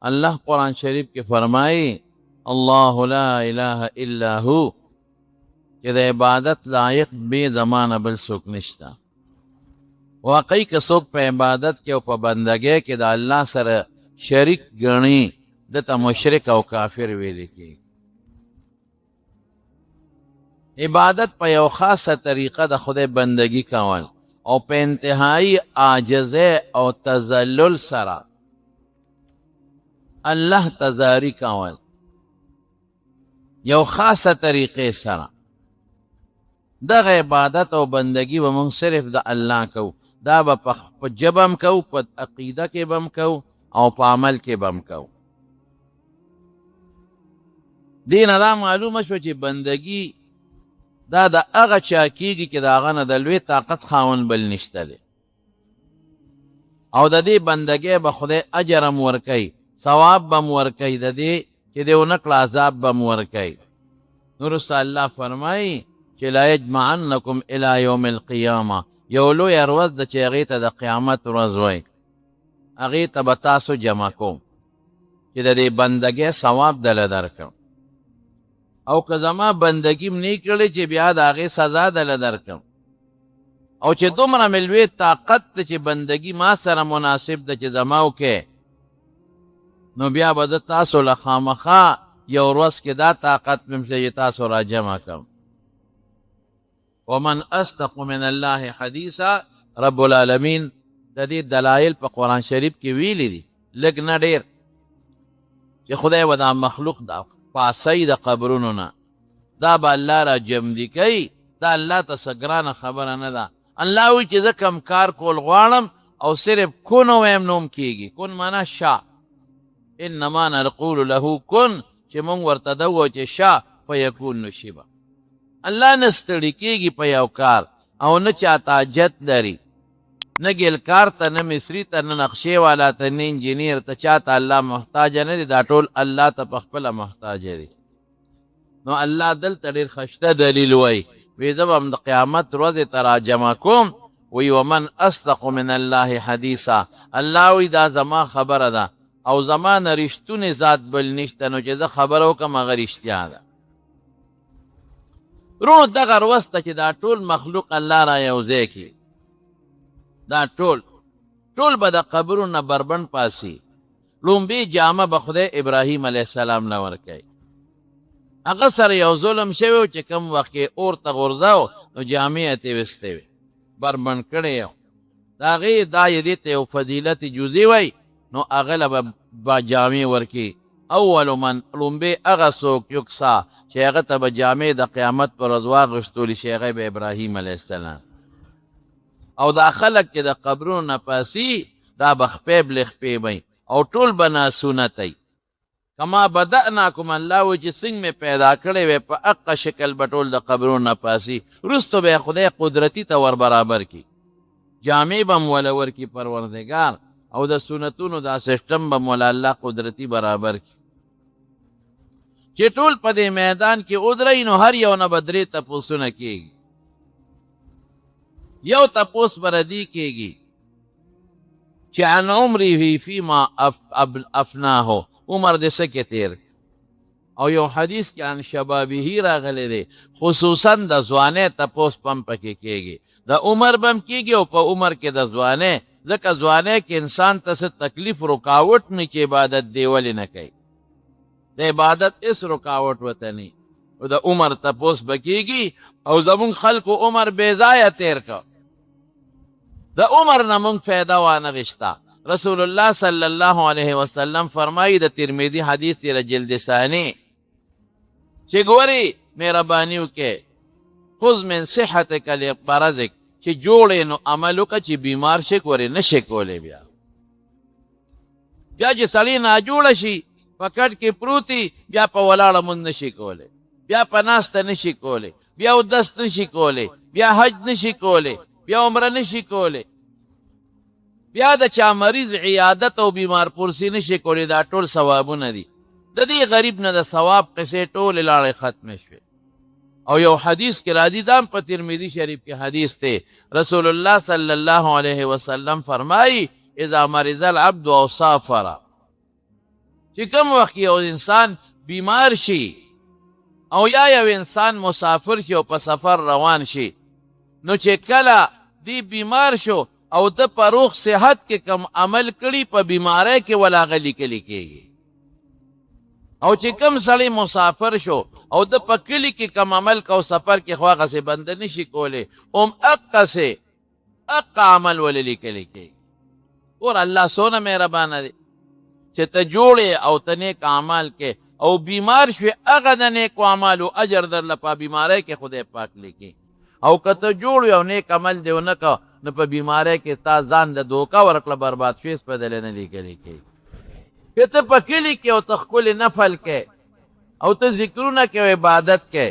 اللہ قرآن شریف کے فرمائی اللہ لا الہ الا ہو کہ دا عبادت لائق بے زمان بل سوک نشتا. واقعی که څوک په عبادت کې او په بندګۍ کې د الله سره شریک ګڼي دته مشرک او کافر ویل کېږي. عبادت په یو خاصه طریقه د خدای بندگی کول او په انتهایی عاجزه او تذلل سره الله تزاری کول یو خاصه طریقې سره. دغه عبادت او بندگی به مونږ صرف د الله کوو. دا به په ژبه هم کوو، په عقیده کې به هم کوو او په عمل کې به هم کوو. دې نه دا معلومه شوه چې بندگی دا د هغه چا کېږي چې د هغه نه د لوی طاقت خاوند بل نشته دی، او د دې بندګۍ به خدای اجر هم ورکوي، ثواب به هم ورکوي، د دې چې دې ونه کړه عذاب به هم ورکوي. نو وروسته الله فرمایي چې لا یجمعنکم الی یوم القیامه، یو لویه ورځ ده چې هغې ته د قیامت ورځ وایي، هغې ته به تاسو جمع کوم چې د دې بندګۍ ثواب دله درکړم، او که زما بندگی م نه کړې چې بیا د هغې سزا دله درکړم، او چې دومره مې لوی طاقت ده چې بندگی ما سره مناسب ده چې زما وکې، نو بیا به زه تاسو له خامخا یو ورځ کې دا طاقت مې چې تاسو را جمع کړم. ومن اصدق من الله حدیثا، رب العالمین د دې دلایل په قرآن شریف کې ویلي دي، لږ نه ډېر، چې خدای به دا مخلوق دا پاسۍ د قبرونو نه دا به الله را جمدي کوي. دا الله ته څه ګرانه خبره نه ده. الله وایي چې زه کم کار کول غواړم او صرف کن ویم نوم کېږي. کن معنا شا، انما نقول له کن، چې مونږ ورته ده ووایو چې شا فیکون نو شي به. الله نه ستړي کېږي په یو کار، او نه چاته حاجت لري، نه ګلکار ته، نه مصري ته، نه نقشې والا ته، نه انجینیر ته، چاته الله محتاجه نه دی. دا ټول الله ته په خپله محتاجه دی. نو الله دلته ډېر ښایسته دلیل وایي، وایي زه به هم د قیامت ورځې ته را جمع کوم. وایي ومن اصدق من الله حدیثا، الله وایي دا زما خبره ده او زما نه رښتونې ذات بل نشته، نو چې زه خبره وکړم هغه رښتیا ده. ورونو دغه ورځ ته چې دا ټول مخلوق الله را یوځای کړي، دا ټول به د قبرونو نه بربند پاسي. لومبي جامه به خدای ابراهیم علیه السلام نه ورکوي. هغه سره یو ظلم شوی و چې کوم وخت کې اور ته غورځاو نو جامې یې ترې ویستې وې، بربند کړی یو. د هغې دا یې دې ته یو فضیلت جزي وایي، نو هغه له به جامې ورکړي. اول من لومبي هغه څوک یکسا چې هغه ته به جامې د قیامت پر ورځ واغوستلی شي، هغه به ابراهیم علیه السلام. او دا خلق چې د قبرونو نه پاسي دا به خپې بلې خپې وي او ټول به ناسونتی. کما بدأناکم، الله وایي چې څنګه مې پیدا کړی وی په هغه شکل به ټول د قبرونو نه پاسي. وروسته به یې خدای قدرتي ته ور برابر کړي، جامې به م وله ورکړي پروردګار، او د سنتونو دا سیسټم به م وله الله قدرتي برابر کړي چې ټول په دې میدان کې ودرئ. نو هر یو نه به درې تپوسونه کېږي. یو تپوس به ردي کېږي چې عن عمره فیما افناه، عمر دې څه کې تیر. او یو حدیث کې عن شبابه راغلی دی، خصوصا د ځوانۍ تپوس پم پکې کېږي. د عمر به هم کېږي او په عمر کې د ځوانۍ، ځکه ځوانۍ کې انسان ته څه تکلیف رکاوټ نه چې عبادت دی ولې نه کوي. د عبادت هېڅ رکاوټ ورته نه، او د عمر تپوس به کېږي. او زمونږ خلکو عمر بې ځایه تیر کړ، د عمر نه مونږ فایده وانغېسته. رسول الله صلی الله علیه وسلم فرمایي، د ترمذي حدیث دی جلد ثانی، چې ګورې مهرباني وکړې، خذ من صحتک لمرضک، چې جوړې نو عمل وکړه چې بیمار شي ورې نه شي کولی. بیا چې سړی ناجوړه شي په کټ کې پروتي، بیا په ولاړه مونږ نه شي کولی، بیا په ناسته نه شي کولی، بیا اودس نه شي کولی، بیا حج نه شي کولی، بیا عمره نه شي کولی، بیا د چا مریض عیادت او بیمار پرسی نه شي کولی. دا ټول ثوابونه دي. د دې غریب نه د ثواب قصې ټولې لاړې ختمې شوې. او یو حدیث کې راځي، دا په ترمذي شریف کې حدیث دی، رسول الله صلی الله علیه وسلم فرمایي اذا مرض العبد او سافر، چې کوم وخت یو انسان بیمار شي او یا یو انسان مسافر شي او په سفر روان شي، نو چې کله دی بیمار شو او د په روغ صحت کې کم عمل کړي په بیماری کې ولا هغه لیکلی کېږي، او چې کم سړی مسافر شو او د په کلي کې کم عمل کو سفر کې خو هغسې بنده نشي کولی، اقسې عمل ولې لیکلی کېږي. اور الله څونه مهربانه دی چې ته جوړې او ته نیک اعمال کې او بیمار شوې، هغه د نیکو اعمالو اجر درله په بیماری کې خدای پاک لیکي. او که ته جوړ وې او نیک عمل دې ونه که، نو په بیماری کې تا ځان د دوکه ورکړه، برباد شوې، سپدلې نه لیکلی کېږي. که ته په کلي کې او ته ښکلې نفل کې او ته ذکرونه کې او عبادت کې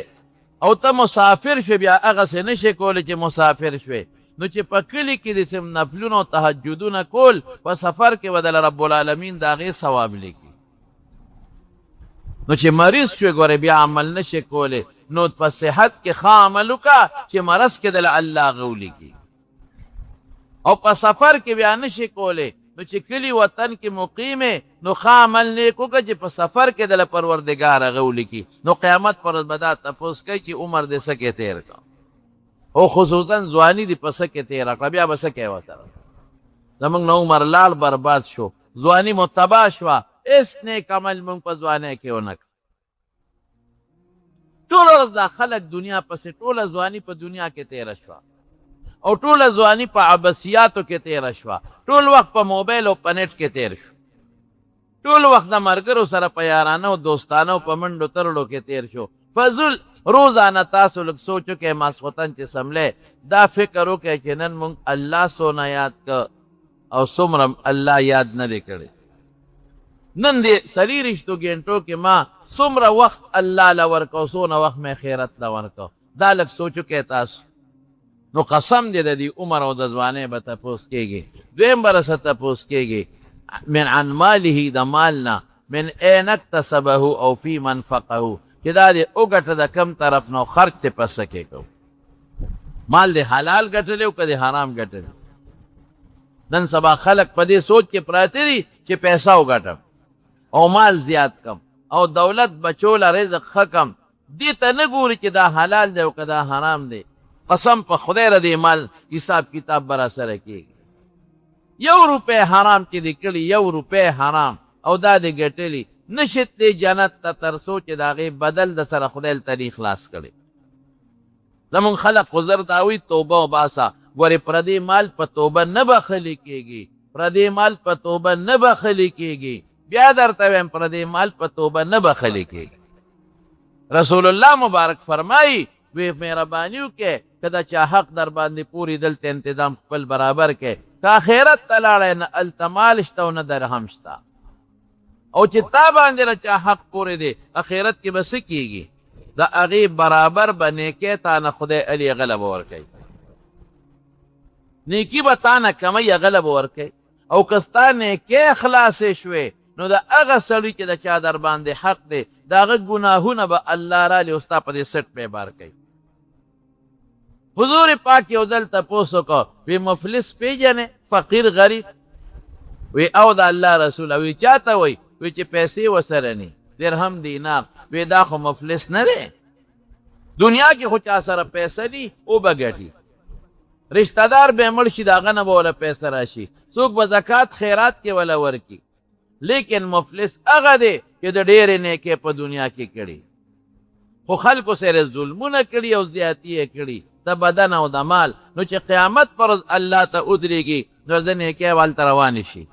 او ته مسافر شوې، بیا هغسې نشې کولی چې مسافر شوې، نو چې په کلي کې د سم نفلونه او تهجدونه کول، په سفر کې به دله رب العالمین د هغې ثواب لیکي. نو چې مریض شوې ګورې بیا عمل نشې کولی، نو په صحت کې ښه عمل وکړه چې مرض کې دله الله هغه ولیکي. او په سفر کې بیا نشې کولی، نو چې کلي وطن کې مقیمې، نو ښه عمل نیک وکړه چې په سفر کې دله پروردګار هغه ولیکي. نو قیامت پر ورځ به دا تپوس کوي چې عمر دې څه کې تېر کړه، او خصوصا ځواني دې په څه کې تېره کړه، بیا به څه کوې ورسره. زمونږ نه عمر لاړ برباد شو، ځواني مو تباه شوه، هېڅ نیک عمل مونږ په ځوانۍ کې ونه کړ. ټوله ورځ دا خلک دنیا پسې، ټوله ځواني په دنیا کې تېره شوه او ټوله ځواني په عبثیاتو کې تېره شوه، ټول وخت په موبایل او په نیټ کې تېر شو، ټول وخت د ملګرو سره په یارانه او دوستانه او په منډو ترړو کې تېر شو. فضل روزانه تاسو لږ سوچ وکئ، ماسخوتن چې سملی دا فکر وکئ چې نن مونږ الله څونه یاد که او څومره الله یاد نه دی کړی. نن دې څلېرویشتو ګنټو کې ما څومره وخت الله له ورکه او څونه وخت مې خیرت له ورکه، دا لږ سوچ وکئ تاسو. نو قسم دې د دې عمر او د ځوانۍ به تپوس کېږي. دویم به رسه تپوس کېږي من عن ماله، د مال نه، من این اکتسبه او فی منفقه، چې دا دې وګټه د کم طرف نه، خرچ دې په څه کې کو، مال دې حلال ګټلی او که دې حرام ګټلی. نن سبا خلک په دې سوچ کې پراته دي چې پیسه وګټم او مال زیات کم او دولت بچوله رزق ښه کم، دې ته نه ګوري چې دا حلال دی او که دا حرام دی. قسم په خدای را دې مال حساب کتاب به را سره کېږي. 1 روپۍ حرام چې دې کړي، 1 روپۍ حرام او دا دې ګټلي، نشي تللی جنت ته تر څو چې د هغې بدل د سره خدای ترې خلاص کړي. زمونږ خلق خو زر دا وایي توبه وباسه، ګورې پردې مال په توبه نه بخلي کېږي، پردې مال په توبه نه بخلي کېږي. بیا درته وایم پردې مال په توبه نه بخلي کېږي. رسول الله مبارک فرمایي وی مهرباني وکړئ که د چا حق در باندې پورې دلته انتظام خپل برابر کړئ، که آخرت ته لاړی نه هلته مال شته او نه درهم شته، او چې تا باندې د چا حق پورې دی آخرت کې به څه کېږي، د هغې برابر به نیکۍ تا نه خدای علي هغه به ورکوي، نیکي به تا نه کمی هغه به ورکوي. او که ستا نیکۍ خلاصې شوې، نو د هغه سړي چې د چا در باندې حق دی د هغه ګناهونه به الله رالي او ستا په دې سټ پې بار کوي. حضور پاک یو ځل تپوس وکړه، وی مفلس پیژنې، فقیر غریب؟ وی او د الله رسوله، وی چاته وی؟ وی چې پیسې ورسره ني، درهم دینار. وی دا خو مفلس نه دی، دنیا کې خو چا سره پیسه دي او به ګټي، رشته دار به مړ شي د هغه نه به وله پیسه راشي، څوک به زکات خیرات کې وله ورکي. لیکن مفلس هغه دی چې د ډېرې نیکۍ په دنیا کې کړي، خو خلکو سره ظلمونه کړي او زیاتي یې کړي د بدن او د مال. نو چې قیامت پر ورځ الله ته ودرېږي، نو د نیکۍ والته روانې شي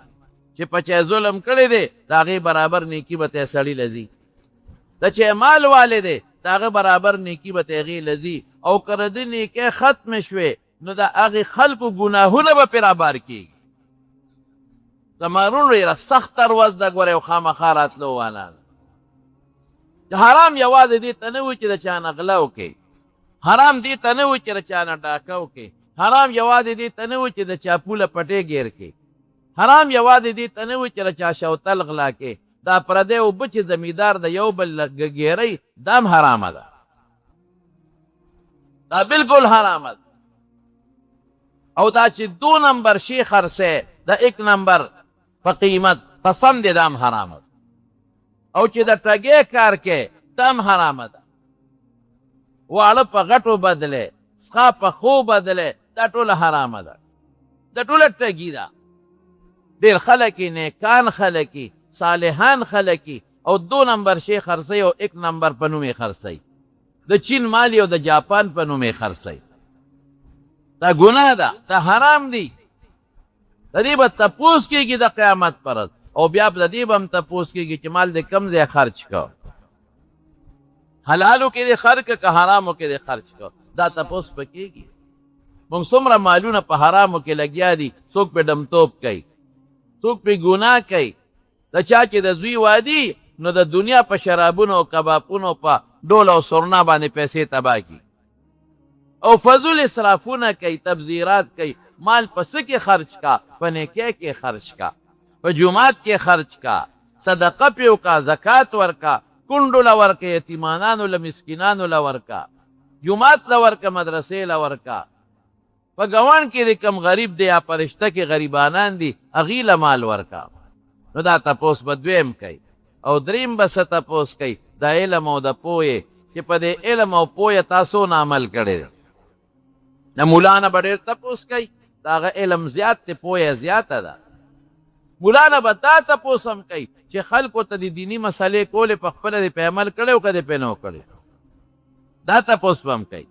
چې په چا ظلم کړی دی د هغې برابر نیکي به ته سړي لځي، د چې مال والې دی د هغه برابر نیکي به ته هغې لځي. او که د نیکۍ ختمې شوې، نو د هغې خلکو ګناهونه به پرې رابار کېږي. زمانون ډېره سخته ورځ ده ګوره، یو خامخا راتلو والا حرام یوازې دې ته نه وي چې د چا نه غله وکړي، حرام دې ته نه وي چې د چا نه ډاکه وکړي، حرام یوازې دې ته نه وي چې د چا پوله پټې ګیر کړي، حرام یوازې دې ته نه وي چې د چا شوتل غلا کړي. دا پردی اوبه چې زمیندار د یو بل ګیرئ دا هم حرامه ده، دا بالکل حرامه ده. او دا چې 2 نمبر شي خرڅی د 1 نمبر په قیمت، قسم دې دا هم حرامه ده. او چې د ټګې کار کې تم حرامه ده. واړه په غټو بدلې، څښا په خو بدلې، دا ټوله حرامه ده، دا ټوله ټګي ده. ډېر خلک یې نیکان خلک یې صالحان خلک یې او 2 نمبر شی خرڅوي او 1 نمبر په نوم یې خرڅوي، د چین مالی او د جاپان په نوم یې خرڅوي. دا ګناه ده، دا حرام دی. د دې به تپوس کېږي د قیامت پر ورځ، او بیا د دې به هم تپوس کېږي چې مال دې کم ځای خرچ کړ، حلالو کې دې خرچ کړه که حرامو کې دې خرچ کړ، دا تپوس به کېږي. موږ څومره مالونه په حرامو کې لګیا دي، څوک پې ډمتوب کوي، څوک پې ګناه کوي. د چا چې د زوی وادي نو د دنیا په شرابونو او کبابونو په ډول او سرنا باندې پیسې تباه کړي او فضول اسرافونه کوي، تبذیرات کوي. مال په څه کې خرچ کا؟ په نیکۍ کې خرچ کا، په جومات کې خرچ کا، صدقه پې وکړه، زکات ورکا، کونډو له ورکه، یتیمانانو له مسکینانو له ورکا، جومات له ورکه، مدرسې له ورکا. په ګاونډ کې د کم غریب دی یا په رشته کې غریبانان دي هغې له مال ورکا. نو دا تپوس به دویم کوي. او دریم به څه تپوس کوي؟ د علم او د پوهې چې په دې علم او پوهې تاسو نه عمل کړی دی. د مولا نه به ډېر تپوس کوي، د هغه علم زیات دی، پوهه زیاته ده. مولا نه به دا تپوس هم کوي چې خلکو ته د دیني مسلې کولې په خپله دې پې عمل کړی او که دې پې نه و کړی، دا تپوس به هم کوي.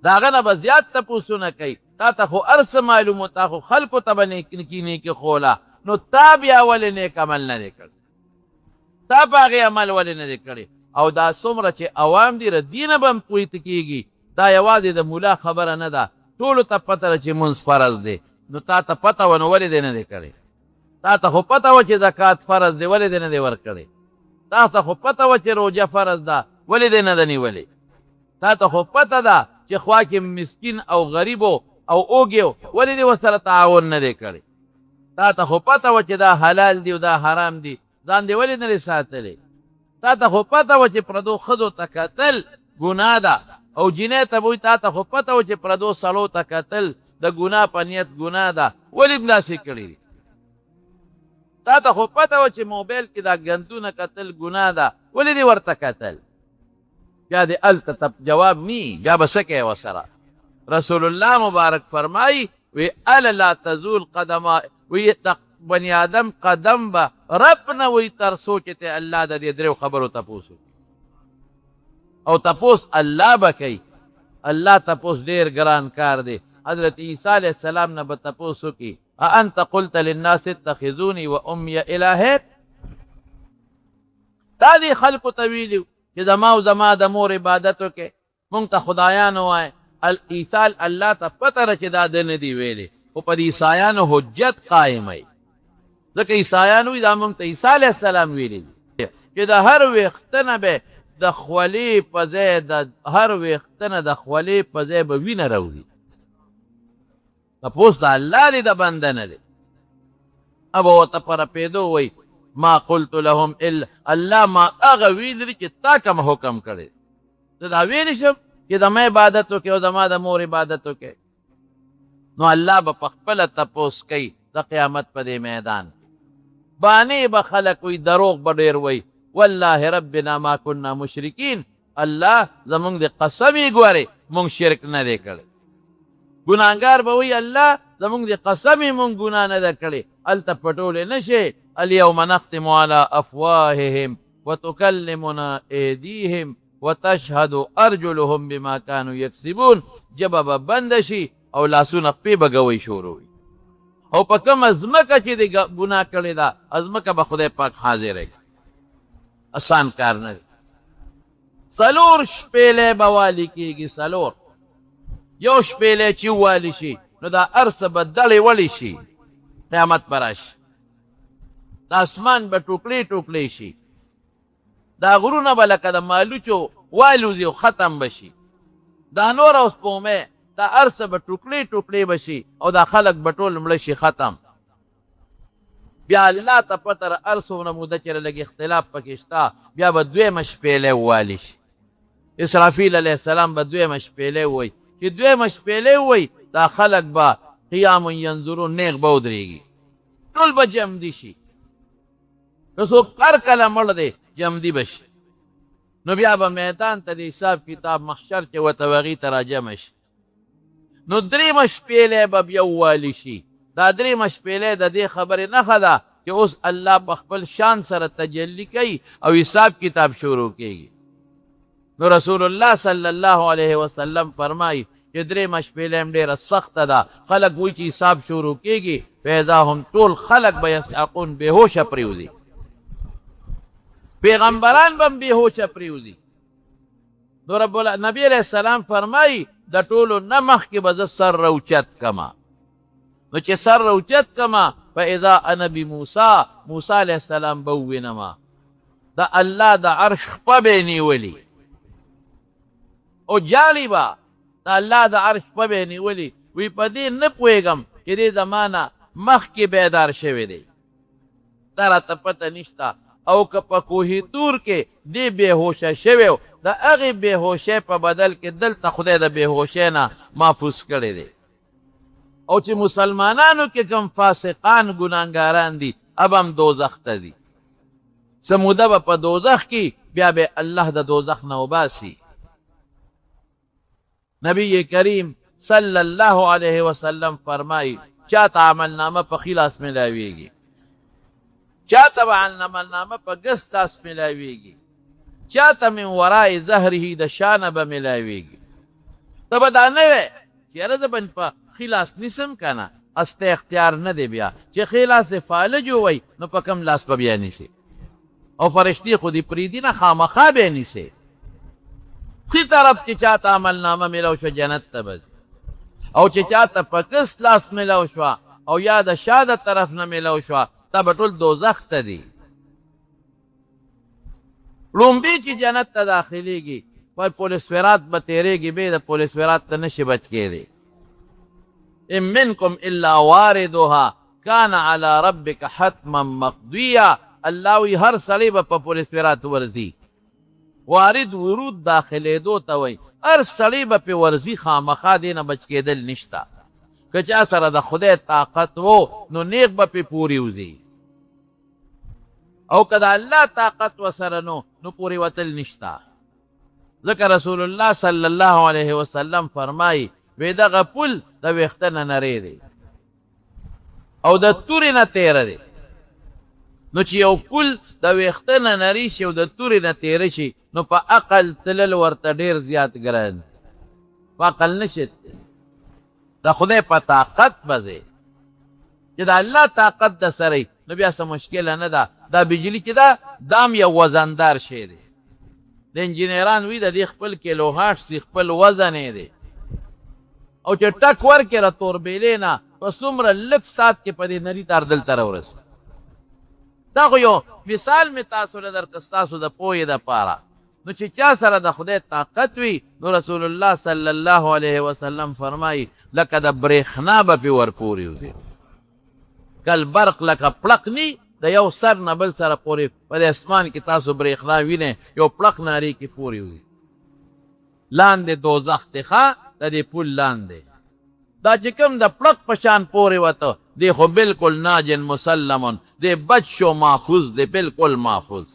د هغه نه به زیات تپوسونه کوي. تا ته خو هر څه معلوم و، تا خو خلکو ته به نیکي خوله، نو تا بیا ولې نیک عمل نه دی کړی؟ تا په هغې عمل ولې نه دی کړی؟ او دا څومره چې عوام دي ردي نه به هم پوهېته کېږي. دا یوازې د مولا خبره نه ده، ټولو ته پته ده چې مونځ فرض دی. نو تا ته پته وه نو ولې دی نه دی کړی؟ تا ته خو پته وه چې زکات فرض دی، ولې دی نه دی ورکړی؟ تا ته خو پته وه چې روژه فرض ده، ولې دی نه ده نیولې؟ تا ته خو پته ده چې خوا کې مسکین او غریبو او اوږیو، ولې دی ورسره تعاون نه دی کړی؟ تا ته خو پته وه چې دا حلال دی او دا حرام دی، ځان دی ولې نه دی ساتلی؟ تا ته خو پته وه چې پردو ښځو ته کتل ګناه ده، او جنۍ ته به وایي تا ته خو پته وه چې پردو سړو ته کتل د ګناه په نیت ګناه ده، ولې هم داسې کړي دي؟ تا ته خو پته وه چې موبایل کې دا ګندونه کتل ګناه ده، ولې دې ورته کتل؟ بیا دې هلته جواب نی، بیا به څه کوې ورسره؟ رسول الله مبارک فرمایي وی الا لا تزول قدما، وی بني آدم قدم به رب نه وی تر څو چې ته الله د دې درېو خبرو تپوس وکړي. او تپوس الله به کوي. الله تپوس ډېر ګران کار دی. حضرت عیسی علیه السلام نه به تپوس وکړي اانت قلت للناس اتخذوني وامي الهین؟ تا دې خلکو ته ویلي چې زما او زما د مور عبادت وکړې، مونږ ته خدایان ووایه. عیسی الله ته پته ده چې دا ده نه دي ویلې، خو په دې عیسایانو حجت قایموي. ځکه عیسایان وایي دا مونږ ته عیسی علیه السلام ویلي دي چې د هر ویښته نه به د خولې په ځای د هر ویښته نه د خولې په ځای به وینه راوځي. تپوس د الله دی، د بنده نه دی. اب ورته په رپېدو وایي ما قلت لهم الا، الله ما هغه ویلي چې تا کوم حکم کړی، زه دا ویلی شم چې زما عبادت وکړې او زما د مور عبادت وکړې؟ نو الله به په خپله تپوس کوي د قیامت په دې میدان. بانې به خلک وي، دروغ به ډېر وایي والله ربنا ما كنا مشرکین، الله زمونږ د قسم یې ګورې مونږ شرک نه دی کړی. ګناهګار به وایي الله زمونږ د قسم یې مونږ ګناه نه ده کړې. هلته پټولی نه شي. اليوم نختم على افواههم وتكلمنا ایدیهم وتشهد ارجلهم بما كانوا یکسبون. ژبه به بنده شي او لاسونه خپې به ګوی شروع وي. او په کومه ځمکه چې د ګناه کړې ده ځمکه به خدای پاک حاضره کړي. آسان کار نه دی. 4 شپېلې به والي کېږي. 4 یو شپېلې چې ووالي شي نو دا هر څه به دړې وړې شي، قیامت به راشي. د اسمان به ټوکړې ټوکړې شي، دا غرونه به لکه د مالوچو والوځي او ختم به شي. دا نور او سپومې دا هر څه به ټوکړې ټوکړې به شي او دا خلک به ټول مړه شي، ختم. بیا الله ته پته ده هر څومره موده چې لږ اختلاف پکې شته، بیا به 2 شپېلې ووالي شي. اسرافیل علیه السلام به 2 شپېلې ووایي. چې 2 شپېلې ووایي دا خلک به قیام ینظرون، نیغ به ودرېږي، ټول به جمع دي شي. نو څوک هر کله مړ دی جمدي بشي. نو بیا به میدان ته د حساب کتاب محشر کې ورته هغې ته راجمع شي. نو درېیمه شپېلی به بیا ووالي شي. دا درېیمه شپېلی د دې خبرې نښه ده چې اوس الله په خپل شان سره تجلی کوي او حساب کتاب شروع کېږي. نو رسول الله صلی الله علیه وسلم فرمایي چې درېیمه شپېلی هم ډېره سخته ده. خلک وایي چې حساب شروع کېږي، فاذا هم ټول خلک به یصعقون بېهوشه پرېوځي، پیغمبران به هم بېهوشه پرېوځي. نو نبی علیه السلام فرمایي د ټولو نه مخکې به زه سر راوچت کما. نو چې سر راوچت کما فاذا انا بموسی، موسی علیه السلام به ووینمه د الله د عرش خپه به یې نیولي او جالي به د الله د عرش خپه به یې نیولي. وی په دې نه پوهېږم چې دې زما نه مخکې بیدار شوی دی، دا راته پته نشته. او که په کوهي تور کې دې بېهوشه شوی و، د هغې بېهوشۍ په بدل کې دلته خدای د بېهوشۍ نه محفوظ کړی دی. او چې مسلمانانو کې کوم فاسقان ګناهګاران دي اب هم دوزخ ته دي. څه موده به په دوزخ کې، بیا به الله د دوزخ نه وباسي. نبی کریم صلی الله علیه وسلم فرمایي چاته عملنامه په ښي لاس میلاویږي، چاته به عملنامه په ګس لاس میلاویږي، چاته من ورای ظهره د شانه به میلاویږي. ته به دا نه وی چې یاره زه به په ښي لاس نیسم که نه، استه اختیار نه دی بیا چې ښي لاس د فالج ووی نو په کم لاس به بیا نیسي. او فرشتې خو دې پرېږدي نه، خامخا به یې نیسي. ښي طرف چې چاته عملنامه میلاو شوه جنت ته به ځي، او چې چاته په کس لاس میلاو شوه او یا د شا د طرف نه میلاو شوه دا به ټول دوزخ ته دي. لومبي چې جنت ته داخلېږي پر پل صراط به تېرېږي، بې د پل صراط ته نشي بچ کېدی. ان منکم الا واردها کان علی ربک حتما مقضیه. الله وی هر سړی به په پل صراط ورځي. وارد ورود داخلېدو ته وایي، هر سړی به پې ورځي، خامخا دې نه بچ کېدل نشته. که چا سره د خدای طاقت و نو نیغ به پې پورې وځي، او که د الله طاقت ورسره نو پورې وتل نشته. ځکه رسول الله صلی الله علیه وسلم فرمایي وی دغه پل د ویښته نه نری دی او د تورې نه تیره دی. نو چې یو پل د ویښته نه نری شي او د تورې نه تیره شي نو په عقل تلل ورته ډېر زیات ګران، په عقل نشي د خدای په طاقت به ځې چې د الله طاقت د سره نو بیا څه مشکله نه ده. دا بجلي چې ده دام یو وزندار شی دی. د انجینران وی د دې خپل کیلوهاټ سي خپل وزن یې دی، او چې ټک ورکې را توربیلې نه په څومره لږ ساعت کې په دې نري تار دلته راورسي. دا خو یو مثال مې تاسو له درکړه ستاسو د پوهې دپاره. نو چې چا سره د خدای طاقت وي نو رسول الله صلی الله علیه وسلم فرمایي لکه د برېښنا به پې ورپورې وځي، کل برق لکه پړق نی د یو سر نه بل سره پورې په د اسمان کې تاسو برېښنا وینئ یو پړق نارې کې پورې وځي. لاندې دوزخ دی ښه د دې پل لاندې دا چې کوم د پړق په شان پورې وته دی خو بلکل ناجن مسلمون دی بچ شو محفوظ دی بلکل محفوظ.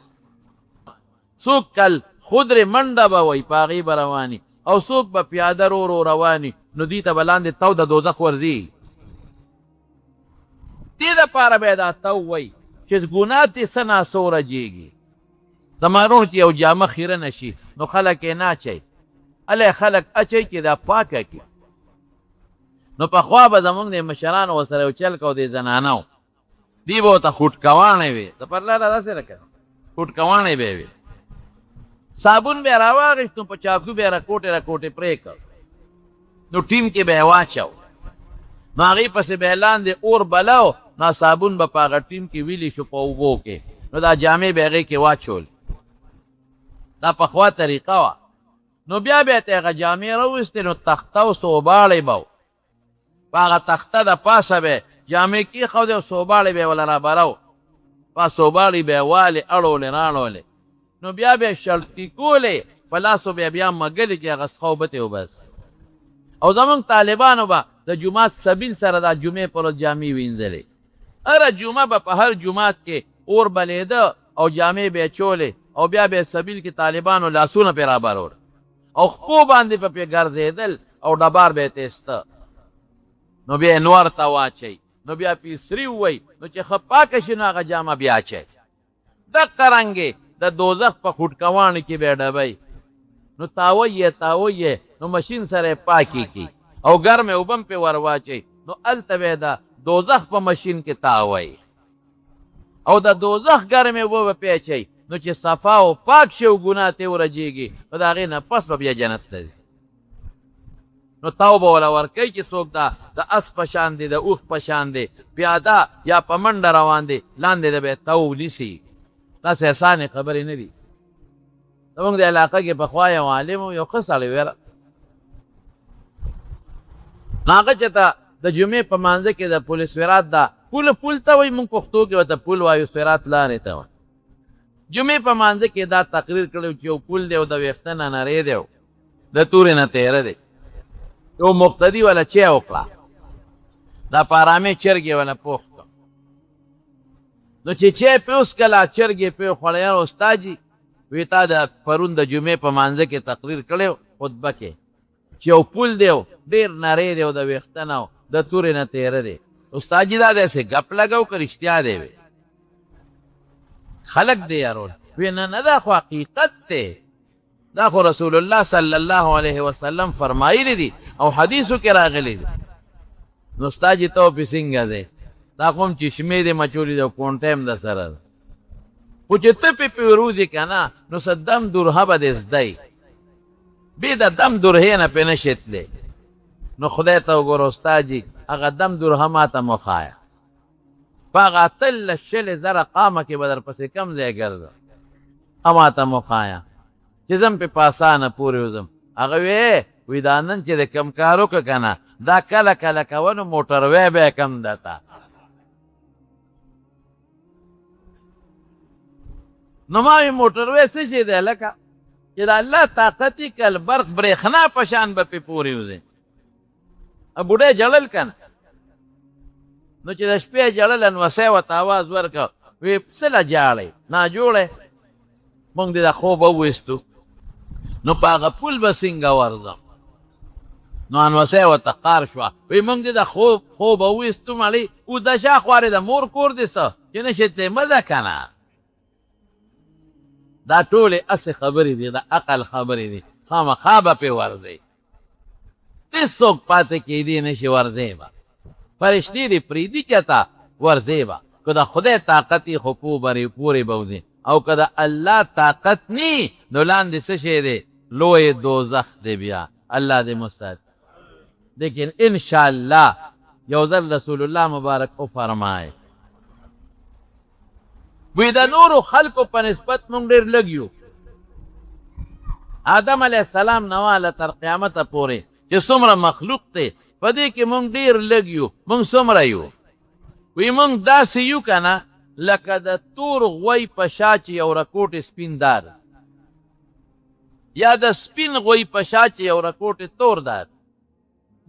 څوک کل خودرې منډه به وایي په هغې به رواني او څوک به پیاده رو رواني نو دوی ته به لاندې تو د دوزخ ورځي. دې دپاره به یې دا تو وایي چې ګناه دې څه ناسوره جېږي. زمانو چې یو جامه خیره نه شي نو خلک یې نه اچوي، هلی خلک اچوي چې دا پاکه کړي. نو پخوا به زمونږ د مشرانو ورسره یو چل کو د زنانو دی به ورته خوټکواڼې وې د پر لاره داسې لکه خوټکواڼې به یې وې. صابون به یې راواغېست نو په چاقو به یې راکوټې پرې کړ نو ټیم کې به یې واچو نو هغې پسې به یې لاندې اور بلو نو صابون به په هغه ټیم کې ویلی شو په اوبو کې نو دا جامې به یې هغې کې واچول. دا پخوا طریقه وه. نو بیا به یې ته هغه جامې راویستې نو تخته او صوباړې به په هغه تخته د پاسه به جامې کېښودې او صوباړې به یې وله رابرو په صوباړې به یې والې اړولې راړولې نو بیا به یې شلتي کولې په لاسو به یې بیا مږلې چې هغه څښه اوبه ته وبس. او زمونږ طالبانو به د جومات سبیل سره دا جمعې پر ورځ جامې وینځلې. هره جمعه به په هر جومات کې اور بلیده او جامې به یې چولې او بیا به سبیل کې طالبانو لاسونه پې رابرول او خپو باندې په پې ګرځېدل او ډبار به یې تیسته نو بیا یې نور ته واچئ نو بیا پې سري ووئ نو چې ښه پاکه شي نو هغه جامه بیا اچئ دقه رنګې د دوزخ په خوټکوانو کې به یې ډبئ نو تاوی یې نو مشین سره یې پاکې کی او ګرمې اوبه هم پې ور واچئ نو هلته به یې د دوزخ په مشین کې تاوی او د دوزخ ګرمې اوبه به پې اچئ نو چې صفا او پاک شي او ګناه ترې ورجېږي نو د هغې نه پس به بیا جنت ته ځي نو تاو به وله ورکوي چې څوک د اس په شان دی د اوښ په شان دی پیاده یا په منډه روان دی لاندې د به یې تاو نیسي داسې اسانې خبرې نه دي زمونږ د علاقه کې پخوا یو عالم و یو ښه سړی ویره نو هغه چې ته د جمعې په مانځه کې د پل سویرات دا پول ته وایي مونږ پښتو کې ورته پول وایو سویرات لارې ته وایي جمعې په مانځه کې دا تقریر کړی چې یو پول دی او د ویښته نه نری دی د تورې نه تیره دی یو مقتدي والا چی وکړه دا په ارامۍ چرګ یې والا پوخ کړ نو چې چی پې وڅکله چرګ یې پې وخوړه یاره استاد جي وی تا د پرون د جمعې په مانځه کې تقریر کړی خطبه کې چې یو پول دی ډېر نری دی او د ویښته نه د تورې نه تیره دی استاد جي دا داسې ګپ لګو که رښتیا دی وی خلق دی یارول وی نه دا خو حقیقت دی دا خو رسول الله صلی الله علیه وسلم فرمایلی دي او حدیثو کې راغلی دي نو استاد جي ته وپې څنګه دی دا کوم چشمې دې مچولي دی او کونټه هم د سره ده خو چې ته پې روزي که نه نو څه دم درهه به دې زدی بې د دم درهې نه پې نشي تلی نو خدای ته وګوره استاد جي هغه دم درهه ما ته مخایه په هغه اتلس شلې زره قامه کې به در پسې کم ځای ګرځه اما ته مخایه چې زم پې په اسانه پورې وځم هغه وی دا نن چې د کم کار وکړه که نه دا کله کله کوه نو موټروی به یې کم درته نو ما وی موټروی څه شی دی لکه چې د الله طاقت یې کل برق برېښنا په شان به پې پورې وځې بوډۍ جړل که نه نو چې د شپې جړل انوسی ورته اواز ورکړه وی څه له جاړئ ناجوړی مونږ دې د خوبه وویستو نو په هغه پول به څنګه ورځم نو انوسی ورته قار شوه وی مونږ دې د خوبه وویستو مړی اوده شا خوارې د مور کور دې څه چې نشې تېمه ده که نه دا ټولې اسې خبرې دي د عقل خبرې دي خامخا به پې ورځئ هېڅوک پاتې کېدی نشي ورځئ به فرشتې دې پرېږدي چېرته ورځئ به که د خدای طاقت یې خو پورې به وځي او که د الله طاقت نی نو لاندې څه شی دی لوی دوزخ دی بیا الله دې مستعد لیکن انشاءالله یو ځل رسول الله مبارک وفرمایي وی د نورو خلکو په نسبت مونږ ډېر لږ یو آدم علیه السلام نه واله تر قیامته پورې چې څومره مخلوق دی په دې کې مونږ ډېر لږ یو مونږ څومره یو وی مونږ داسې یو که نه لکه د تور غوی په شا چې یو رکوټ سپین دار یا د سپین غوی په شا چې یو رکوټ تور دار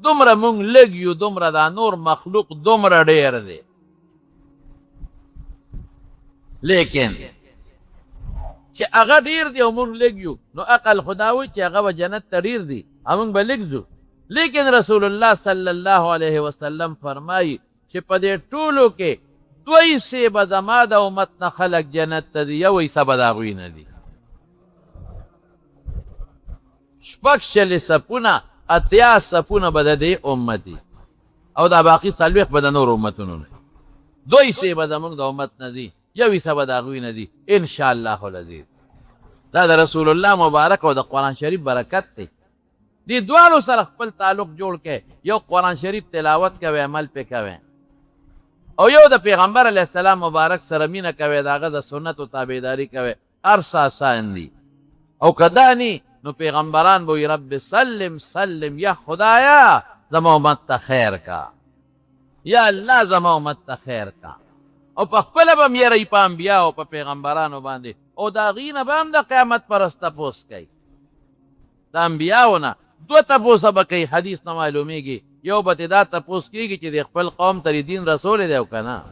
دومره مونږ لږ یو دومره دا نور مخلوق دومره ډېر دی لیکن چې هغه ډېر دی او مونږ لږ یو نو عقل خدا وایي چې هغه به جنت ته ډېر دی او مونږ به لږ ځو لیکن رسول الله صلی الله علیه وسلم فرمایي چې په دې ټولو کې 2 حصې به زما د امت نه خلک جنت ته دي 1 حصه به د هغوی نه دي 6 صفونه 80 صفونه به د دې امت دي او دا باقي 40 به د نور امتونو نه 2 حصې به زمونږ د امت نه دي 1 حصه به د هغوی نه دي انشاءالله العزیز دا د رسول الله مبارک او د قرآن شریف برکت دی دې دواړو سره خپل تعلق جوړ کړئ یو قرآن شریف تلاوت کوئ عمل پې کوئ او یو د پیغمبر علیه السلام مبارک سره مینه کوئ د هغه د سنتو تابعداري کوئ هر څه آسان دي او که دا نی نو پیغمبران به وي رب سلم سلم یا خدایا زما امت ته خیر کا یا الله زما امت ته خیر کا او په خپله به م یری په انبیاو په پیغمبرانو باندې او د هغې نه به هم د قیامت پرست تپوس کوي د انبیاو نه 2 تپوسه به کوي حدیث نه معلومیږي یو به تې دا تپوس کېږي چې د خپل قوم ته دین رسول دی او که نه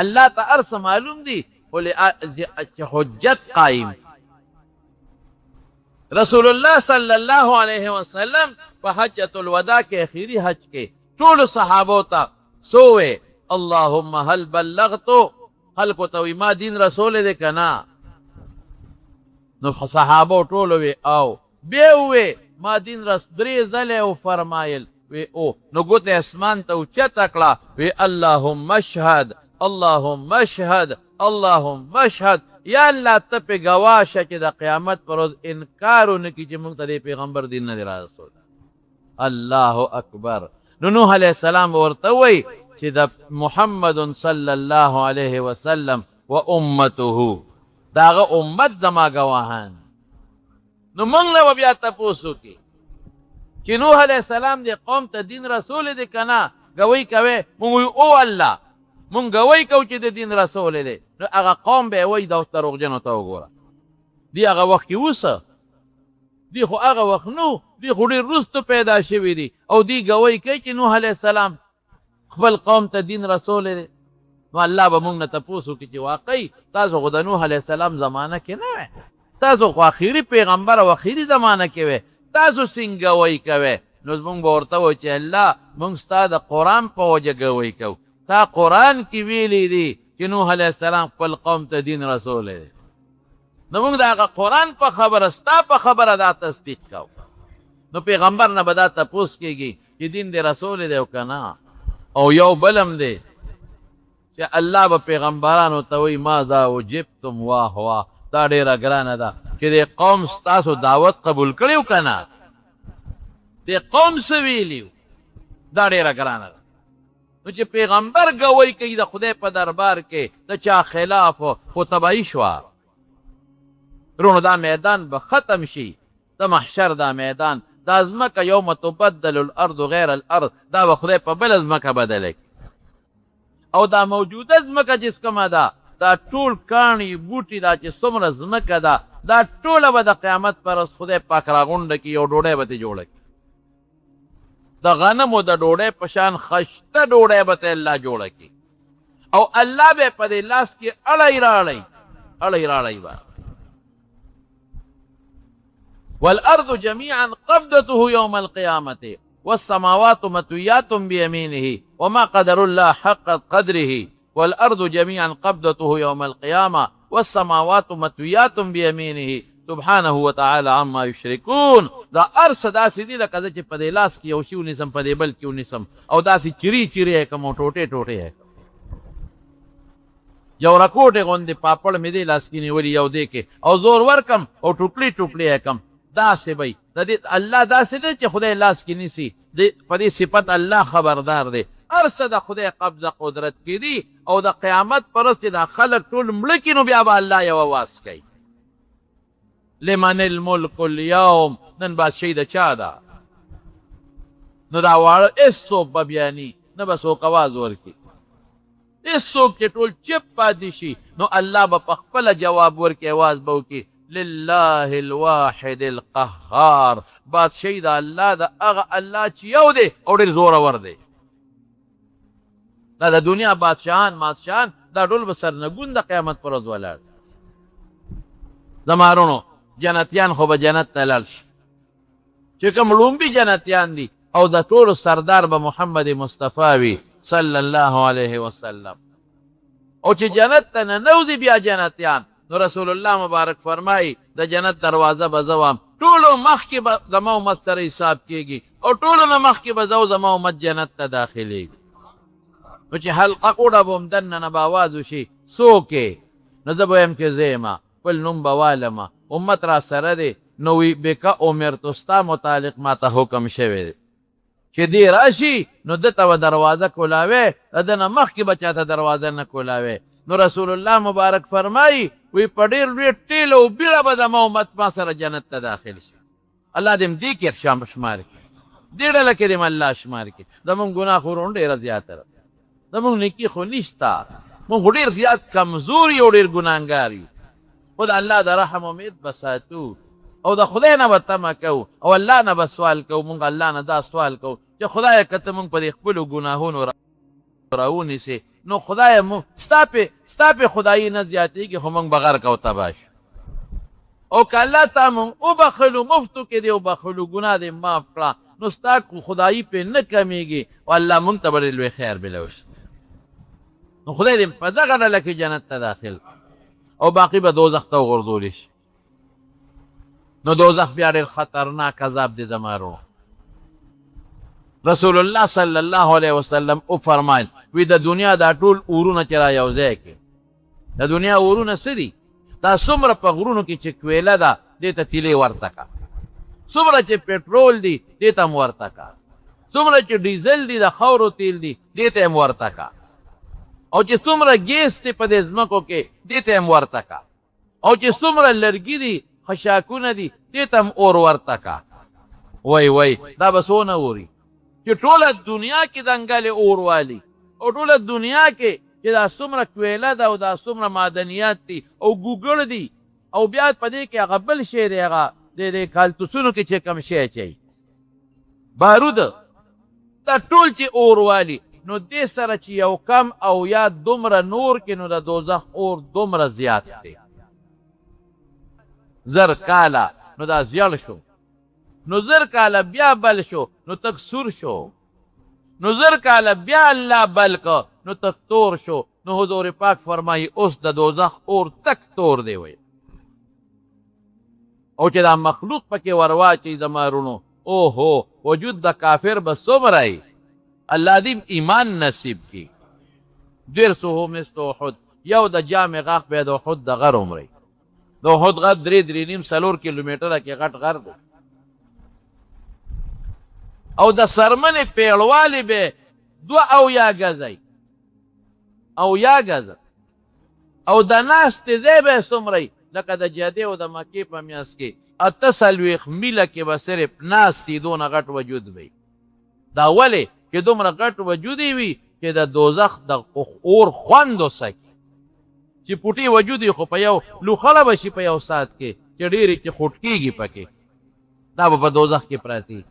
الله ته هر څه معلوم دي چې حجت قائم. رسول الله صلی الله علیه وسلم په حجۃ الوداع کې اخیری حج کې ټول صحابو ته سوې اللهم هل بلغت، خلکو ته وی ما دین رسول دې کنا، نو صحابو ټول وی او بیا وی ما دین رس درې ځله او فرمایل وی او نو ګوته اسمان ته اوچته کړه وی اللهم اشهد اللهم اشهد اللهم اشهد، یا الله ته په گواه شه چې د قیامت پر ورځ انکار ونه کړي چې موږ ته د پیغمبر دین نه دی رسول. الله اکبر. نو نوح علیه السلام ورته وی چې د محمد صلی الله علیه وسلم و امته داغه امت زما گواهان. نو موږ نه بیا تاسو کې چې نوح علیه السلام دې قوم ته دین رسول دې کنه گوی کوي، موږ او الله مونږ گوی کو چې د دین رسول دی. نو هغه قوم به وایي دا دروغجنو ته وګوره دی هغه وخت کې اوسه، دی خو هغه وخت نو، دی خو ډېر وروسته پیدا شوي دي او دی گوی کوي چې نوح علیه السلام خپل قوم ته دین رسول دی. نو الله به مونږ نه تپوس وکړي چې واقعي تاسو خو د نوح علیه السلام زمانه کې نه وی، تاسو خو اخري پیغمبر او اخري زمانه کې وی، تاسو څنګه گوی کوئ؟ نو مونږ به ورته وایو چې الله مونږ ستا د قرآن په وجه گوی کوو، تا قرآن کی ویلی دی چې نوح علیہ السلام خپل قوم ته دین رسول دی. نو موږ د هغه قرآن په خبره ستا په خبره دا تصدیق کوو. نو پیغمبر نه به دا تپوس کېږي چې دین دی رسول دی او که نه. او یو بلم دی چې الله به پیغمبرانو ته وایي ماذا وجبتم، واه واه دا ډېره ګرانه ده چې د قوم ستاسو دعوت قبول کړی و که نه، د قوم څه ویلي دا ډېره ګرانه ده. نو چې پیغمبر گوی کوي د خدای په دربار کې د چا خلاف خو تباهي شوه. رونو دا میدان به ختم شي، د محشر دا میدان، دا ځمکه یوم تبدل الارض غیر الارض، دا به خدای په بله ځمکه بدله کړي. او دا موجوده ځمکه چې کومه ده دا ټول کاڼي بوټي دا چې څومره ځمکه ده دا ټوله به د قیامت پر ورځ خدای پاک راغونډه کړي او ډوډۍ به ترې جوړه کړي. د غنمو د ډوډۍ په شان خشته ډوډۍ به ته الله جوړه کړي او الله به په دې لاس کې اړی راړی به. والارض جميعا قبضته يوم القيامة والسماوات مطويات بيمينه وما قدر الله حق قدره. والارض جميعا قبضته يوم القيامة والسماوات مطويات بيمينه سبحانه وتعالى عما يشركون. دا ارس داسې دي لکه زه چې په دې لاس کې یو شي ونیسم په دې بل کې ونیسم او داسې چیرې یې کړم او ټوټې یې کړم. یو رکوټې غوندې پاپړ مې دې لاس کې نیولي یو دې کې او زور ورکم او ټوکلې یې کړم. داسې به د دې الله داسې دی چې خدای لاس کې نیسي، په دې صفت الله خبردار دی. هر څه د خدای قبضه قدرت کې دي او د قیامت پر ورځ چې دا خلک ټول مړه کړي نو بیا به الله یو اواز کوي لمن الملک اليوم، نن بادشاهي د چا ده؟ نو دا واړه هېڅوک به بیاني نه به څوک اواز ورکړي، هېڅوک چې ټول چپ پاتې شي نو الله به په خپله جواب ورکړي، اواز به وکړي لله الواحد القهار. بادشاهي د الله د هغه الله چې یو دی او ډېر زورور دی. دا د دنیا بادشاهان دا ټول به سرنګون د قیامت پر ورځ ولاړ. زما رونو جنتیان خو به جنت ته لاړ شي چې کوم لومبي جنتیان دي او د ټولو سردار به محمد مصطفی وي صلی الله علیه وسلم. او چې جنت ته ننوځي بیا جنتیان نو رسول الله مبارک فرمایي د جنت دروازه به زه وم، ټولو مخکې به زما امت سره حساب کېږي او ټولو نه مخکې به زه او زما امت جنت ته داخلېږي. نو چې حلقه کوډه به هم دننه به اواز وشي څوک یې؟ نو زه به وایم چې زه یم، خپل نوم به والمه، امت را سره دی. نو وی بکه امرتو ستا متعلق ما ته حکم شوی دی چې دی راشي نو ده ته به دروازه کولاوې، د ده نه مخکې به چاته دروازه نه کولاوې. نو رسول الله مبارک فرمایي وی په ډېر لوی ټیل او بیړه به زما امت ما سره جنت ته داخل شي. الله دې م دې کې شمار کړي، دې ډله کې دې م الله شمار کړي. زمونږ ګناه خو ورونه ډېره زیاته ده، زمونږ نیکي خو نشته، مونږ خو ډېر زیات کمزور یو، ډېر ګناهګار یو. خو د الله د رحم امید به ساتو او د خدای نه به تمه کوو او الله نه به سوال کوو. مونږ الله نه دا سوال کوو چې خدایه که ته مونږ په دې خپلو ګناهونو راونیسې نو خدایه ستا پې خدایي نه زیاتېږي خو موږ بغیر کو تباه شو او که الله تا موږ وبخلو مفتو کې دې وبخلو ګناه دې معاف کړه نو ستا خدایي پې نه کمیږي او الله موږ ته به ډېر لوی خیر بلوي نو خدای دې په دغه ډله کې جنت ته داخل او باقي به دوزخ ته وغورځولی شي نو دوزخ بیا ډېر خطرناک عذاب دی زما ورو رسول الله صلی الله علیه وسلم وفرمایل وی د دنیا دا ټول اورونه چې را یو ځای کې د دنیا اورونه څه دي دا څومره په غرونو کې چې کویله ده دې ته تیلې ورته که څومره چې پټرول دی دې ته هم ورته که څومره چې ډیزل دی د خاورو تیل دی دې ته هم ورته که او چې څومره ګیس دی په دې ځمکو کې دې ته هم ورته که او چې څومره لرګي دي خشاکونه دي دې ته هم اور ورته که وای دا به څونه اوري چې ټوله دنیا کې دنګلې اور والي او ټوله دنیا کې چې دا څومره کویله ده او دا څومره معدنیات دي او ګوګړ دي او بیا په دې کې هغه بل شی دی هغه د کالتوسونو کې چې کم شی اچوي بارود دا ټول چې اور والي نو دې سره چې یو کم او یا دومره نور کې نو د دوزخ اور دومره زیات دی زر کاله نو دا زیړ شو نو زر کاله بیا بل شو نو تک سور شو نو زر کاله بیا الله بل که نو تک تور شو نو حضور پاک فرمایی اوس د دوزخ اور تک تور دی وی او چې دا مخلوق پکې ورواچي زما رونو اوهو وجود د کافر به څومره الله دې ایمان نصیب کی ډېر څه هو مثل احد یو د جامې غاښ به د احد د غر عمرې د احد غر 3.5 کیلومتره کې غټ غر دی او د سرمنې پیړوالی به 2 ګزی او یا ګزه او د ناستې ځای به څومره لکه د جدې او د مکې په میاس کې 48 میله کې به صرف ناستې دونه غټ وجود وي دا ولې چې دومره غټ وجود وي چې د دوزخ د اور خوند وسکي چې پوټي وجود خو په یو لوخړه به شي په یو ساعت کې چې ډېرې چې خوټ کېږي پکې دا به په دوزخ کې پراتی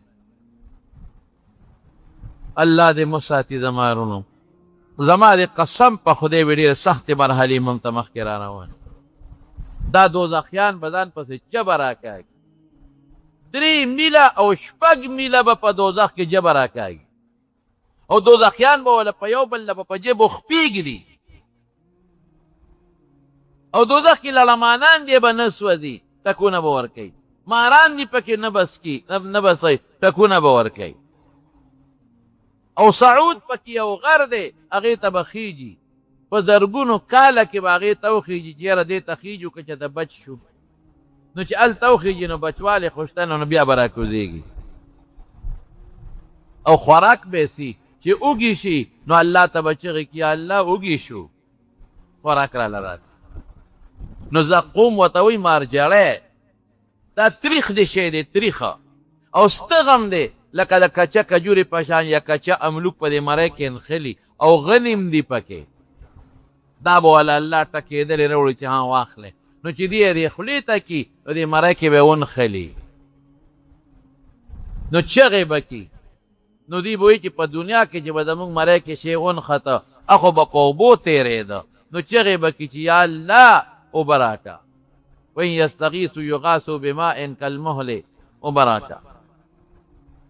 الله دې مساتي زما رونو زما دې قسم په خدای وی ډېرې سختې مرحلې موږ ته مخکې را روان دا دوزخیان به ځان پسې جبه راکاږي 3 میله او 6 میله به په دوزخ کې جبه راکاږي او دوزخیان به وله په یو بل به په جیبو خپې ږدي او دوزخ کې لړمانان دی به نه سوځي ټکونه به ورکوي ماران دي پکې نه بسوي ټکونه به ورکوي او سعود پکې یو غر دی هغې ته به خیږي په زرګونو کاله کې به هغې ته وخیږي چې یاره دې ته خیږو که چې ته بچ شو نو چې هلته وخیږي نو بچوالی خو شته نو بیا به راکوزېږي او خوراک به سي چې اوږي شي نو الله ته به چغې کړي الله اوږي شو خوراک راله راکړه نو زقوم ورته وایي مارجړی دا تریخ دی شی دی تریخه او ستغم دی لکه د کچه کجورې په شان یا کچه املوک په دې مرۍ کې نښلي او غنیم دی پکې دا به والا الله ټکېدلې راوړي چې ها واخلې نو چې دی یې خولې ته کي نو دې مرۍ کې به ونښلي نو چغې به کي نو دی به وایي چې په دنیا کې چې به زموږ مرۍ کې شی ونښته اخو به په اوبو تېرېده نو چغې به کي چې یا الله اوبه راکړه وإن یستغیثوا یغاثوا بماء کالمهل اوبه راکړه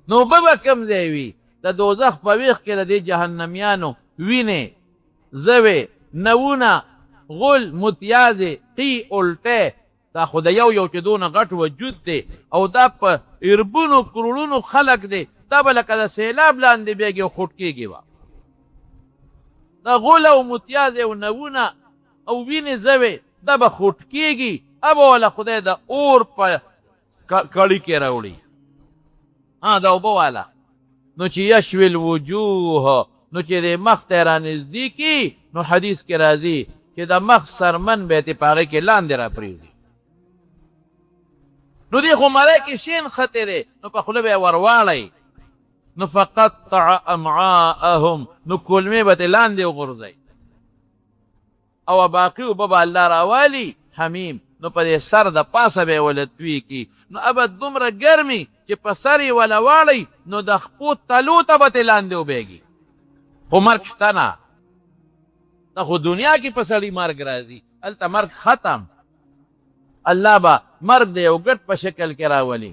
نو اوبه به کوم ځای وي د دوزخ په ویښ کې د دې جهنمیانو وینې زوې نوونه غل متیازې قی الټی دا خو د یو چې دونه غټ وجود دی او دا په اربونو کروڑونو خلق دی دا به لکه د سیلاب لاندې بیږي او خوټ کېږي به دا غل او متیازې او نوونه او وینې زوې دا به خوټ کېږي ابه والا خدای د اور په کړي کې راوړي دا اوبه والا نو چې یشوي الوجوه نو چې د مخ ته رانږدې کي نو حدیث کې راځي چې د مخ سرمن به یې په هغې کې لاندې را پرېږدي نو دې خو ملایکې شین خطې دی نو په خوله به یې ورواړئ نو فقطع امعاءهم نو کولمې به ترې لاندې وغورځئ او باقي اوبه به الله راوالي حمیم نو په دې سر د پاسه به یې وله توی کي نو ابد دومره ګرمي چې په سر یې وله واړئ نو د خپو تلو ته به ترې لاندې وبهږي خو مرګ شته نه دا خو دنیا کې په سړي مرګ راځي، هلته مرګ ختم. الله به مرګ د یو ګټ په شکل کې راولي.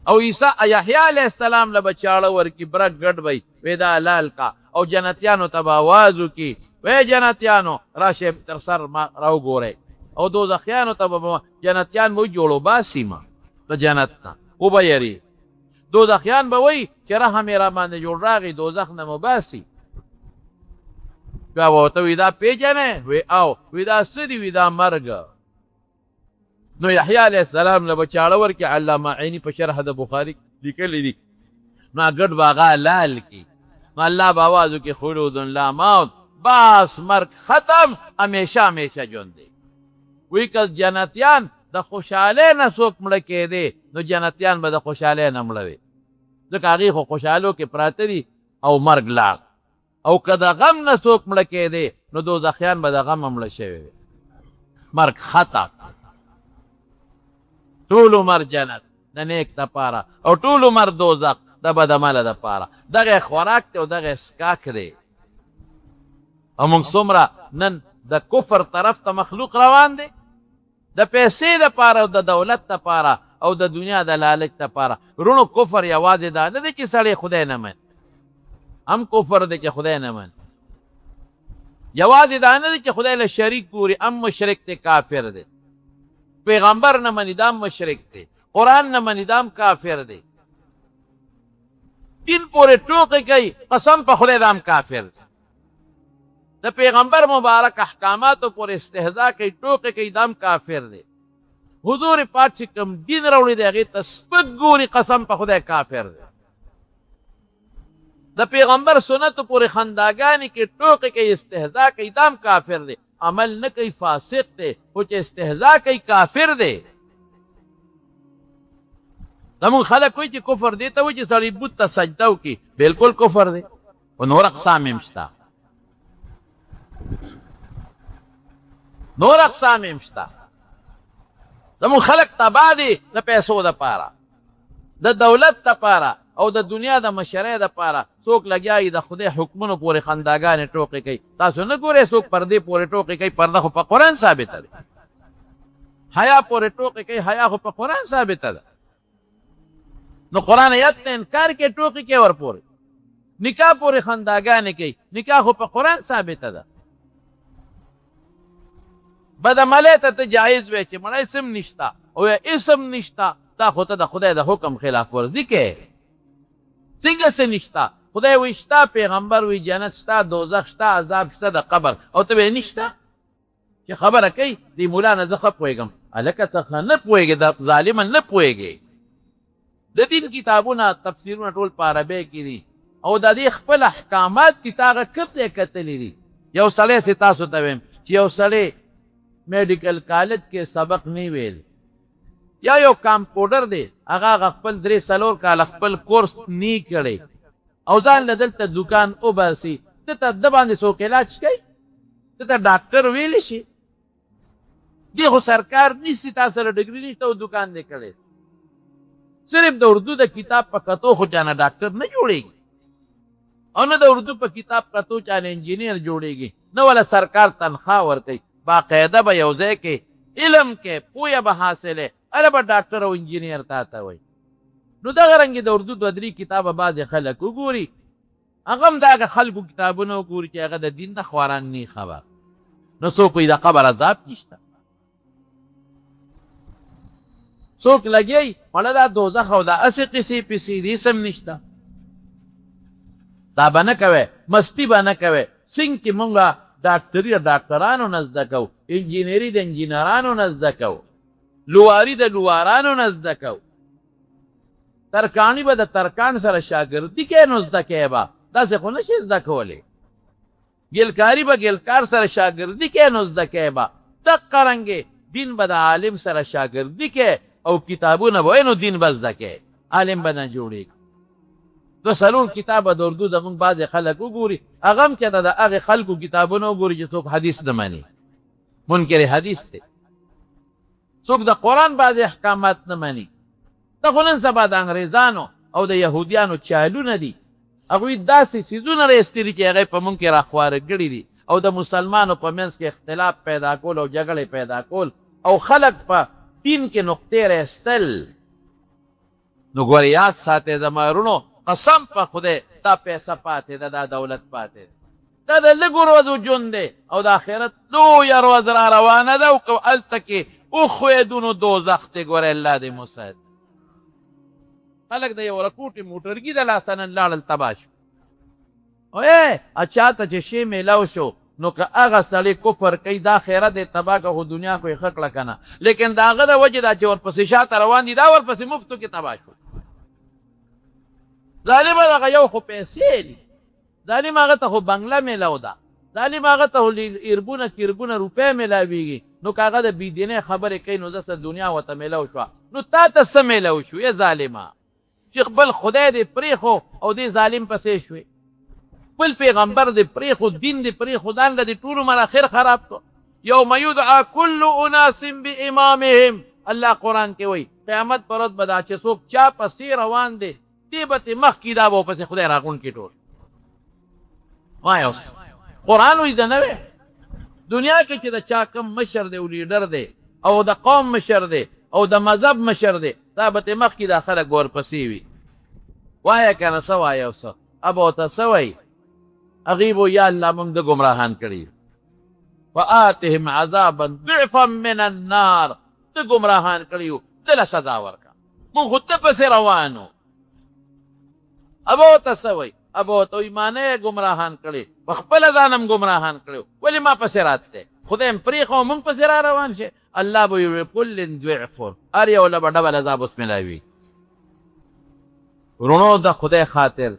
او یحیی علیه السلام له به چاړه ورکي، برک ګډ وی وی دا حلال کا، او جنتیانو ته به آواز وکړي وی جنتیانو راشئ تر سر ما راوګورئ، او دوزخیانو ته به جنتیان به جوړو باسي ما د جنت نه وبه دوزخیان به وی چې رحم یې را باندې جوړ راغی دوزخ نه مو باسي. بیا به ورته وي دا پېژنې؟ وی او وی دا څه دي؟ وی دا مرګ. نو یحیی علیه السلام له به چاړه ورکړي. علامه عیني په شرح د بخاري لیکلی دي، نو ګډ به هغه حلال کړي. نو الله به آواز وکړي خلود لا موت، بس مرګ ختم، همیشه همیشه ژوند دی. وی که جنتیان د خوشحالۍ نه څوک مړه کېدی نو جنتیان به د خوشحالۍ نه مړه وي، ځکه هغې خو خوشحالو کې پراته دي او مرګ لاړ. او که د غم نه څوک مړه کېدی نو دوزخیان به د غم مړه شوي وي. مرګ ختم. ټول عمر جنت د نیک دپاره او ټول عمر دوزخ د بدعمله دپاره. دغه خوراک دی او دغه څښاک دی. او موږ څومره نن د کفر طرف ته مخلوق روان دی، د پیسې دپاره او د دولت دپاره او د دنیا د لالچ دپاره. رونو کفر یوازې دا نه دی چې سړی خدای نه مني، هم کفر دی چې خدای نه مني. یوازې دا نه دی چې خدای له شریک ګوري، هم مشرک دی، کافر دی. پیغمبر نه مني دا مشرک دی، قرآن نه مني دا کافر دی. دین پورې ټوکې کوي، قسم په خدای دا کافر دی. د پیغمبر مبارک احکاماتو پورې استهزا کوي، ټوکې کوي، دا کافر دی. حضور پاک چې کوم دین راوړی دی هغې ته سپک ګوري، قسم په خدای کافر دی. د پیغمبر سنتو پورې خنداګانې کې ټوکې کوي، استهزا کوي، دا کافر دی. عمل نه کوي، فاسق دی، خو چې استهزا کوي کافر دی. زمونږ خلک وایي چې کفر دی ته وایي چې سړی بت ته سجده وکړي، بلکل کفر دی. خو نور اقسام هم شته، نور اقسام هم شته. زمونږ خلک تباه دي د پیسو دپاره، د دولت دپاره او د دنیا د مشرۍ دپاره. څوک لګیا د خدای حکمونو پورې خنداګانې ټوکې کوي. تاسو نه ګورئ څوک پردې پورې ټوکې کوي؟ پرده خو په قرآن ثابته ده. حیا پورې ټوکې کوي، حیا خو په قرآن ثابته ده. نو قرآن آیت ته انکار کوي، ټوکې کوي ورپورې. نکاح پورې خنداګانې کوي، نکاح خو په قرآن ثابته ده. بدعملۍ ته ته جایز وی چې مړی اسم نشته او یا اسم نشته، دا خو ته د خدای د حکم خلاف ورزي کوې. څنګه څه نشته؟ خدای وی شته، پیغمبر وی جنت شته، دوزخ شته، عذاب شته، د قبر، او ته وی نشته. چې خبره کوي دی مولا نه زه ښه پوهېږم. هلکه ته ښه نه پوهېږې، د ظالمه نه پوهېږې. د دین کتابونه تفسیرونه ټول په عربۍ کې دي او د دې خپل احکامات کې تا هغه کوم ځای کتلي دي. یو سړی سې تاسو ته ویم چې یو سړی میډیکل کالج کې سبق نه ویل، یا یو کمپاوډر دی هغه خپل 3-4 کاله خپل کورس نه کړی او ځان له دلته دکان وباسي، ته ته د باندې څوک علاج کوي؟ ته ته ډاکټر ویلی شي؟ دی خو سرکار نیسي، تا سره ډګري نشته او دکان دی کړی. صرف د اردو د کتاب په کتو خو چانه ډاکټر نه جوړېږي، او نه د اردو په کتاب کتو چانه انجینیر جوړېږي، نه ولا سرکار تنخواه ورکوي. باقاعده به یو ځای کې علم کې پویه به حاصلې، هله به ډاکټر او انجینیر تا ته وایي. نو دغه رنګې د اردو 2-3 کتابه بعضې خلک وګوري، هغه هم د هغه خلکو کتابونه وګوري چې هغه د دین د خواران نه خبر. نو څوک وایي د قبر عذاب نشته، څوک لګی مړه دا دوزخ او دا اسې قصې پسې دې سم نشته. دا به نه کوئ، مستي به نه کوئ. څنګه چې مونږ ډاکټري د ډاکټرانو نه زده کوو، انجینري د انجینرانو نه زده کوو، لواري د لوارانو نه زده کوو، ترکاڼي به د ترکان سره شاګردي کوې نو زده کوې به، داسې خو نه شي زده کولی. ګلکاري به ګلکار سره شاګردي کوې نو زده کوې به. دقه رنګې دین به د عالم سره شاګردي کوې او کتابونه به وایې نو دین به زده کوې، عالم به نه جوړېږي. 2-4 کتابه د اردو د موږ بعضې خلک وګوري، هغه هم که د هغې خلکو کتابونه وګوري چې څوک حدیث نه مني، منکر حدیث دی. څوک د قرآن بعضې احکامات نه مني. دا خو نن سبا د انګریزانو او د یهودیانو چالونه دي. هغوی داسې څیزونه راایستلي چې هغه په مونږ کې راخواره کړي دي او د مسلمانو په منځ کې اختلاف پیدا کول او جګړې پیدا کول او خلک په دین کې نقطې راایستل. نو ګورې یاد ساتئ زما ورونو، قسم په خدای دا پیسه پاتې ده، دا دولت پاتې ده، دا د لږو ورځو ژوند دی او د آخرت لویه ورځ را روانه ده او که هلته کې وښویېدو نو دوزخ دی. ګورې الله دې مساعد. خلک د یو رکوټې موټرګي د لاسته نن لاړل تباه شو. چا ته چې شی میلاو شو نو که هغه سړی کفر کوي دا خیرت یې تباه که خو دنیا خو یې ښه کړه که نه، لیکن د هغه د وجې دا چې ورپسې شاته روان دي دا ورپسې مفتو کې تباه شو. ظالم هغه یو خو پیسې دي، ظالم هغه ته خو بنګله میلاو ده، ظالم هغه ته اربونه کربونه روپۍ میلاویږي. نو که هغه د بېدینۍ خبرې کوي نو داسې دنیا ورته میلاو شوه، نو تا ته څه میلاو شو ای ظالمه چې خپل خدای دې پرېښو او دې ظالم پسې شوې، خپل پیغمبر دې پرېښو، دین دې پرېښو، دانګه دې ټول عمر اخر خراب کړو. یوم یدعا کل اناس بامامهم، الله قرآن کې وایي قیامت پر ورځ به دا چې څوک چا پسې روان دی دې به ترې مخکې دا به ورپسې خدای راغونډ کړي ټول. وایه اوس قرآن وایي د نوې دنیا کې چې د چا کم مشر دی او لیډر دی او د قوم مشر دی او د مذهب مشر دی دا به ترې مخکې دا خلک به ورپسې وي. وایه که نه څه وایه او څه ابه ورته څه وایي هغوی به یا الله موږ د ګمراهان کړي فآتهم عذابا ضعفا من النار، ته ګمراهان کړي یو دله سزا ورکړه، موږ خو ته پسې روانو. ابه ورته څه وایي ابه ورته وایي ما نه یې ګمراهان کړي، په خپله ځان هم ګمراهان کړي، ولې ما پسې راتلی، خدای هم پرېښه او موږ پسې را روان شي. الله به وایي کل ضعف، هر یو له به ډبل عذاب اوس میلاوي. ورونو د خدای خاطر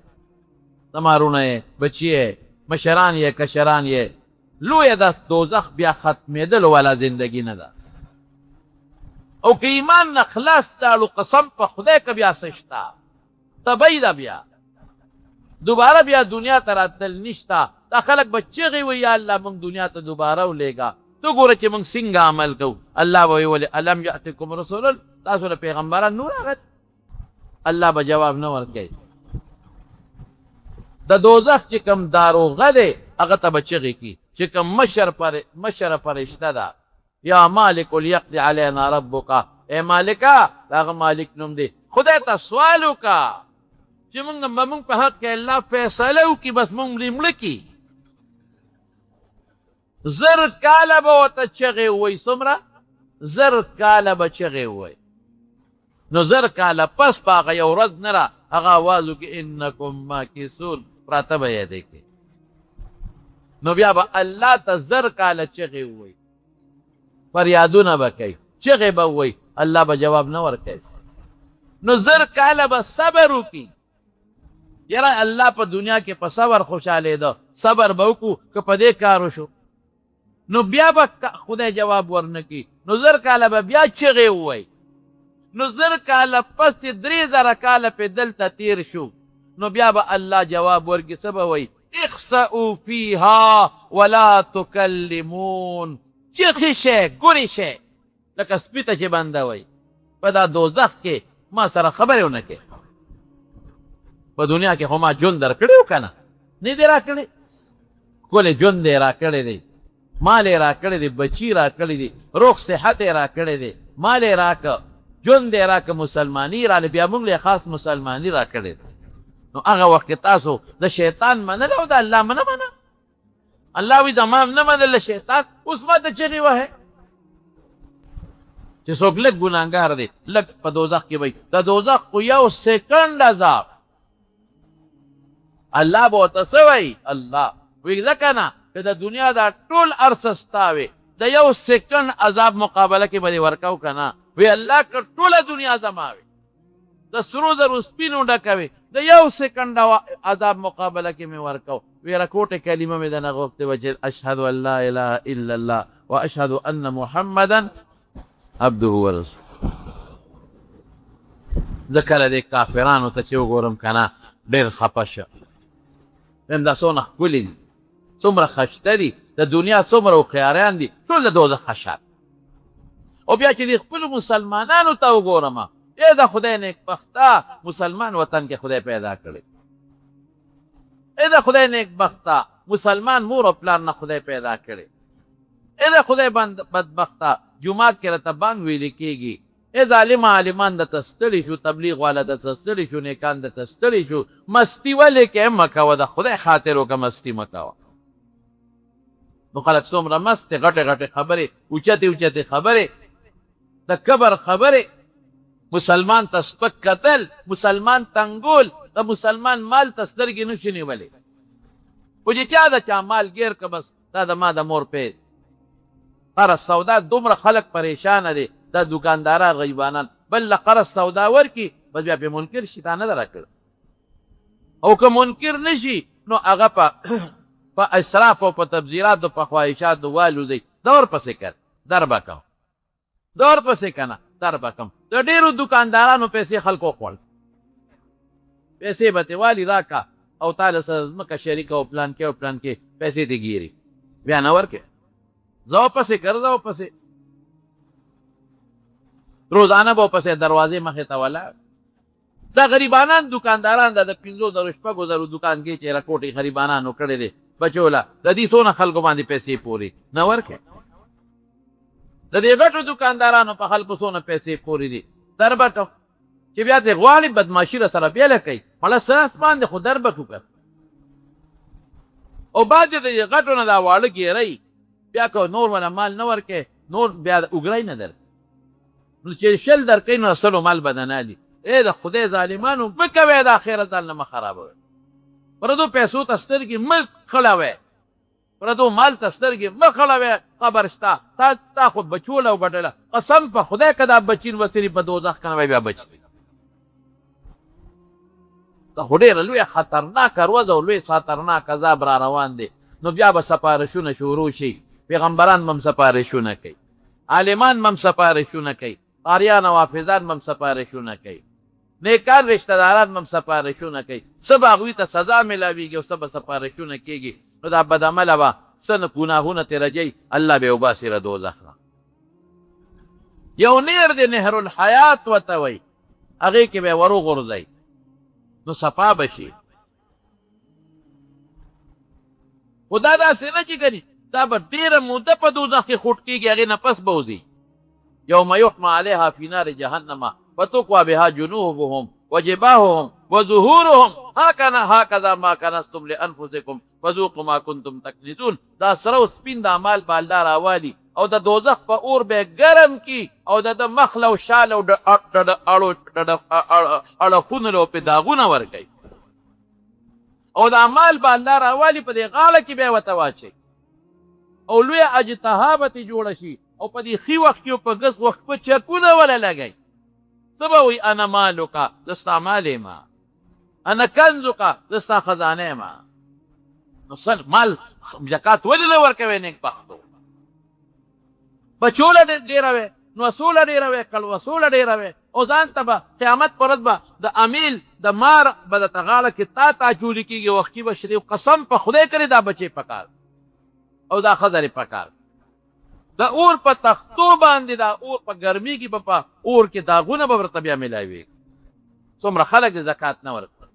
زما ورونه یې بچي یې مشران یې کشران یې لویه د دوزخ بیا ختمېدلو والا زندګي نه ده. او که ایمان نه خلاص تاړو قسم په خدای که بیا څه شته تبۍ ده، بیا دوباره بیا دنیا ته راتلل نشته. دا خلک به چغې وایي یا الله موږ دنیا ته دوباره ولېږه، ته ګوره چې موږ څنګه عمل کوو. الله به وایي ولې الم یأتکم رسول، تاسو له پیغمبران نور راغلي؟ الله به جواب نه ورکوي. د دوزخ چې کوم داروغه دی هغه ته به چغې کي چې کوم مشره فرشته ده یا مالک لیقضي علینا ربک، ای مالکه د هغه مالک نوم دی، خدای ته سوال وکړه چې موږ په حق کې الله فیصله وکړي بس موږ مړه کړي. 1000 کاله به ورته چغې ووایي، څومره 1000 کاله به چغې ووایي. نو 1000 کاله پس په هغه یو ورځ نه را هغه اواز وکړي انکم ماکثون، پراته به یې دی کې. نو بیا به الله ته 1000 کاله چغې ووایي، فریادونه به کوي، چغې به ووایي، الله به جواب نه ورکوي. نو 1000 کاله به صبر وکړي. یاره الله په دنیا کې په صبر خوشحاله ده، صبر به وکړو که په دې کار وشو نو بیا به خدای جواب ورنکړي. نو 1000 کاله به بیا چغې ووایي. نو 1000 کاله پس چې 3000 کاله پې دلته تیر شو نو بیا به الله جواب ورکړي. څه به وایي اخسئوا فیها ولا تکلمون، چغې شئ ګورې شئ لکه سپي ته چې بنده وایي په دا دوزخ کې ما سره خبرې ونه کړې. په دنیا کې خو ما ژوند در کړی و که نه، نه دې را کړی، ښکلی ژوند یې را کړی دی، مال یې را کړی دی، بچي را کړی دی، روغ صحت یې را کړی دی، مال یې را که، ژوند یې را که، مسلماني راله، بیا موږ له خاص مسلماني را کړی دی. نو هغه وخت کې تاسو د شیطان منل او د الله منه منه. الله وایي زما نه منل شیطان، اوس ما ته چغې وهئ چې څوک لږ ګناهګار دی لږ په دوزخ کې وایي د دوزخ خو یو سیکنډ عذاب. الله به ورته څه وایي؟ الله وایي ځکه نه که د دنیا دا ټول ارڅه ستا وې د یو سیکنډ عذاب مقابله کې به دې ورکوو که نه؟ وی الله که ټوله دنیا زما وي د سرو زرو سپینو ډکه وي د یو سیکنډ عذاب مقابله کې مې ورکو. ویره کوټه کلمه مې دنه غوښتې وه چې اشهد ان لا اله الا الله و اشهد ان محمدا عبده ورسوله. زه کله دې کافرانو ته چې وګورم که نه ډېر خفه شه، ویم دا څومره ښکلي دي، څومره خشته دي، د دنیا څومره هوښیاران دي، ټول د دوزخ خشاب. او بیا چې دې خپلو مسلمانانو ته وګورم، ای د خدای نیکبخته مسلمان وطن کې خدای پیدا کړی، ای د خدای نیک بخته مسلمان مور او پلان نه خدای پیدا کړي، ای د خدای بدبخته جمعات کې راته بانګ ویلې کېږي، ای ظالمه عالمان درته ستړي شو، تبلیغ والا درته ستړي شو، نیکان درته ستړي شو، مستي ولې کې مه کوه، د خدای خاطر وکړه مستی مه کوه. نو خلک څومره مست دي، غټې غټې خبرې، اوچتې اوچتې خبرې، د کبر خبرې، مسلمان ته سپک کتل، مسلمان تنګول، د مسلمان مال ته سترګې نشي نیولی، خو چې چا د چا مال ګیر که بس دا د ما د مور پید. قرض سودا دومره خلک پریشانه دي، دا دکانداران غریبانان بل له قرض سودا ورکي بس بیا پې منکر شي، تا نه ده راکړه، او که منکر نشي نو هغه په اسراف او په تبذیراتو په خواهشاتو والوځئ، دور پسې کړ در به کوم، دور پسې که نه در به کوم. د ډېرو دکاندارانو پیسې خلکو خوړ، پیسې به تې والي راکه او تا له سره ځمکه شریکه او پلان کې او پلان کې پیسې دې ګیري، بیا نه ورکې، زه پسې کر زه پسې روزانه به پسې دروازې مخې ته ولاړ. دا غریبانان دکانداران دا د 5,000 6,000 دکان کې چې راکوټې غریبانانو کړی دی بچو له د دې څونه خلکو باندې پیسې پورې نه ورکې، د دې غټو دکاندارانو په خلکو څونه پیسې پورې دي، در به کوم چې بیا دې غواړي بدماشي را سره بیله کوي، مړه سره اسمان دی خو در به کوکړ. او بعد د دې غټو نه دا واړه ګیرئ بیا که نور وله مال نه ورکې نور بیا اوګرئ نه در، نو چې 10 درکوي نو 100 مال به دنالي. ای د خدای ظالمانو مه کوئ د آخرت ځان نه مه خرابوئ، پردو پیسو ته سترګې مه خړوئ، پردو مال ته سترګې مه خړوئ، قبر شته تا خو بچوله او ګټله، قسم په خدای که دا بچین وسري په دوزخ که نه بیا بچ دا خو ډېره لویه خطرناکه روز او لوی خطرناک عذاب را روان دی. نو بیا به سپارشونه شروع شي، پیغمبران به هم سپارشونه کوي، عالمان به هم سپارشونه کوي، قاریان او حافظان به هم سپارشونه کوي، نیکان رشته داران به هم سپارشونه کوي، څه به هغوی ته سزا میلاویږي او څه به سپارشونه کېږي. نو دا بدعمله به څه ګناهونه ترې رجوي، الله به یې وباسي له دوزخ نه. یو نهر دی نهر الحیات ورته وایي، هغې کې به یې وروغورځئ نو صفا به شي. خو دا داسې نه چې کني دا به ډېره موده په دوزخ کې خوټ کېږي، هغې نه پس به وځي. یوم یحمى علیها فی نار جهنم فتقوی بها جنوبهم وجباههم وظهورهم هکذا ما کنزتم لانفسکم فذوقوا ما کنتم تکنزون. دا سره او سپین د اعمال به الله راوالي او د دوزخ په اور به ګرم کی او د مخله او شال او اړخونه له پې داغونه ورکوي او د اعمال به الله راوالي په دې غاړه کې به یې ورته واچوي او لویه اجتها به ترې جوړه شي او په دې ښي وخت کې او په ګس وخت په چرپونه وله لګوي. څه به وایي انا مالکه زه ستا مال یم، انا کنزکه زه ستا خزانه یم. نو مال زکات ولې نه ورکوې نیکبختو؟ بچوله ډېره وې، نوسوله ډېره وې، کلوسوله ډېره وې او ځان ته به قیامت په ورځ به د امیل د مار به درته غاړه کې تا چولي کېږي، وختي به شریف قسم په خدای کړې دا بچې پکار او دا ښځه پکار. د اور په تختو باندې دا اور په ګرمي کې به په اور کې داغونه به ورته بیا میلاوي. څومره خلک د زکات نه ورکړل،